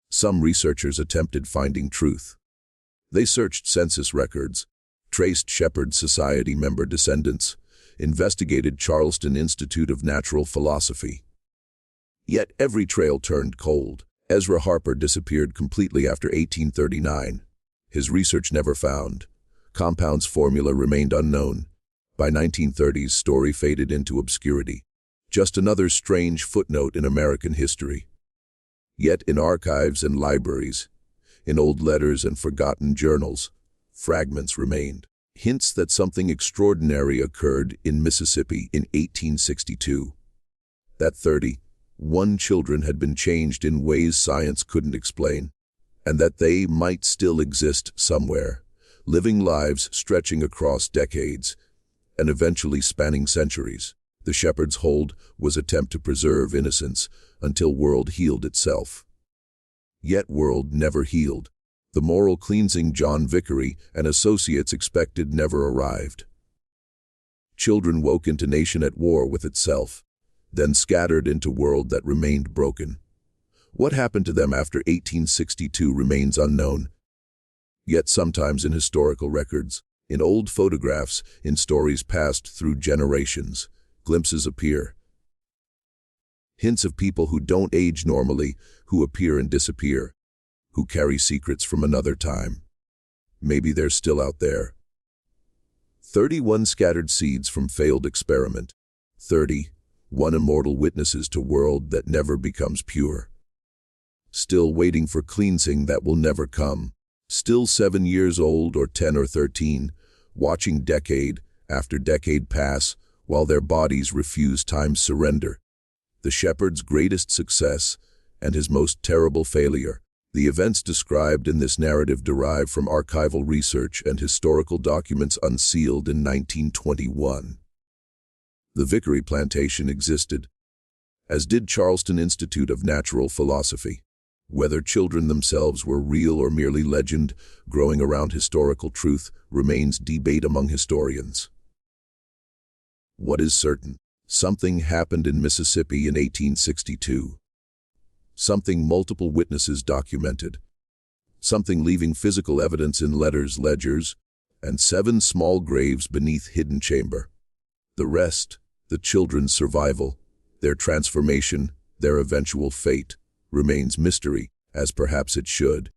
Some researchers attempted finding truth. They searched census records, traced Shepherd Society member descendants, investigated Charleston Institute of Natural Philosophy. Yet every trail turned cold. Ezra Harper disappeared completely after 1839. His research never found. Compound's formula remained unknown. By 1930s, story faded into obscurity. Just another strange footnote in American history. Yet in archives and libraries, in old letters and forgotten journals, fragments remained. Hints that something extraordinary occurred in Mississippi in 1862. That 31 children had been changed in ways science couldn't explain, and that they might still exist somewhere, living lives stretching across decades and eventually spanning centuries. The Shepherd's Hold was an attempt to preserve innocence until world healed itself. Yet world never healed. The moral cleansing John Vickery and associates expected never arrived. Children woke into nation at war with itself, then scattered into world that remained broken. What happened to them after 1862 remains unknown. Yet sometimes in historical records, in old photographs, in stories passed through generations, glimpses appear. Hints of people who don't age normally, who appear and disappear, who carry secrets from another time. Maybe they're still out there. 31 scattered seeds from failed experiment. 31 immortal witnesses to world that never becomes pure. Still waiting for cleansing that will never come. Still 7 years old or 10 or 13, watching decade after decade pass while their bodies refuse time's surrender. The shepherd's greatest success and his most terrible failure. The events described in this narrative derive from archival research and historical documents unsealed in 1921. The Vickery plantation existed, as did Charleston Institute of Natural Philosophy. Whether children themselves were real or merely legend, growing around historical truth remains debate among historians. What is certain? Something happened in Mississippi in 1862. Something multiple witnesses documented. Something leaving physical evidence in letters, ledgers, and 7 small graves beneath hidden chamber. The rest, the children's survival, their transformation, their eventual fate, remains mystery, as perhaps it should.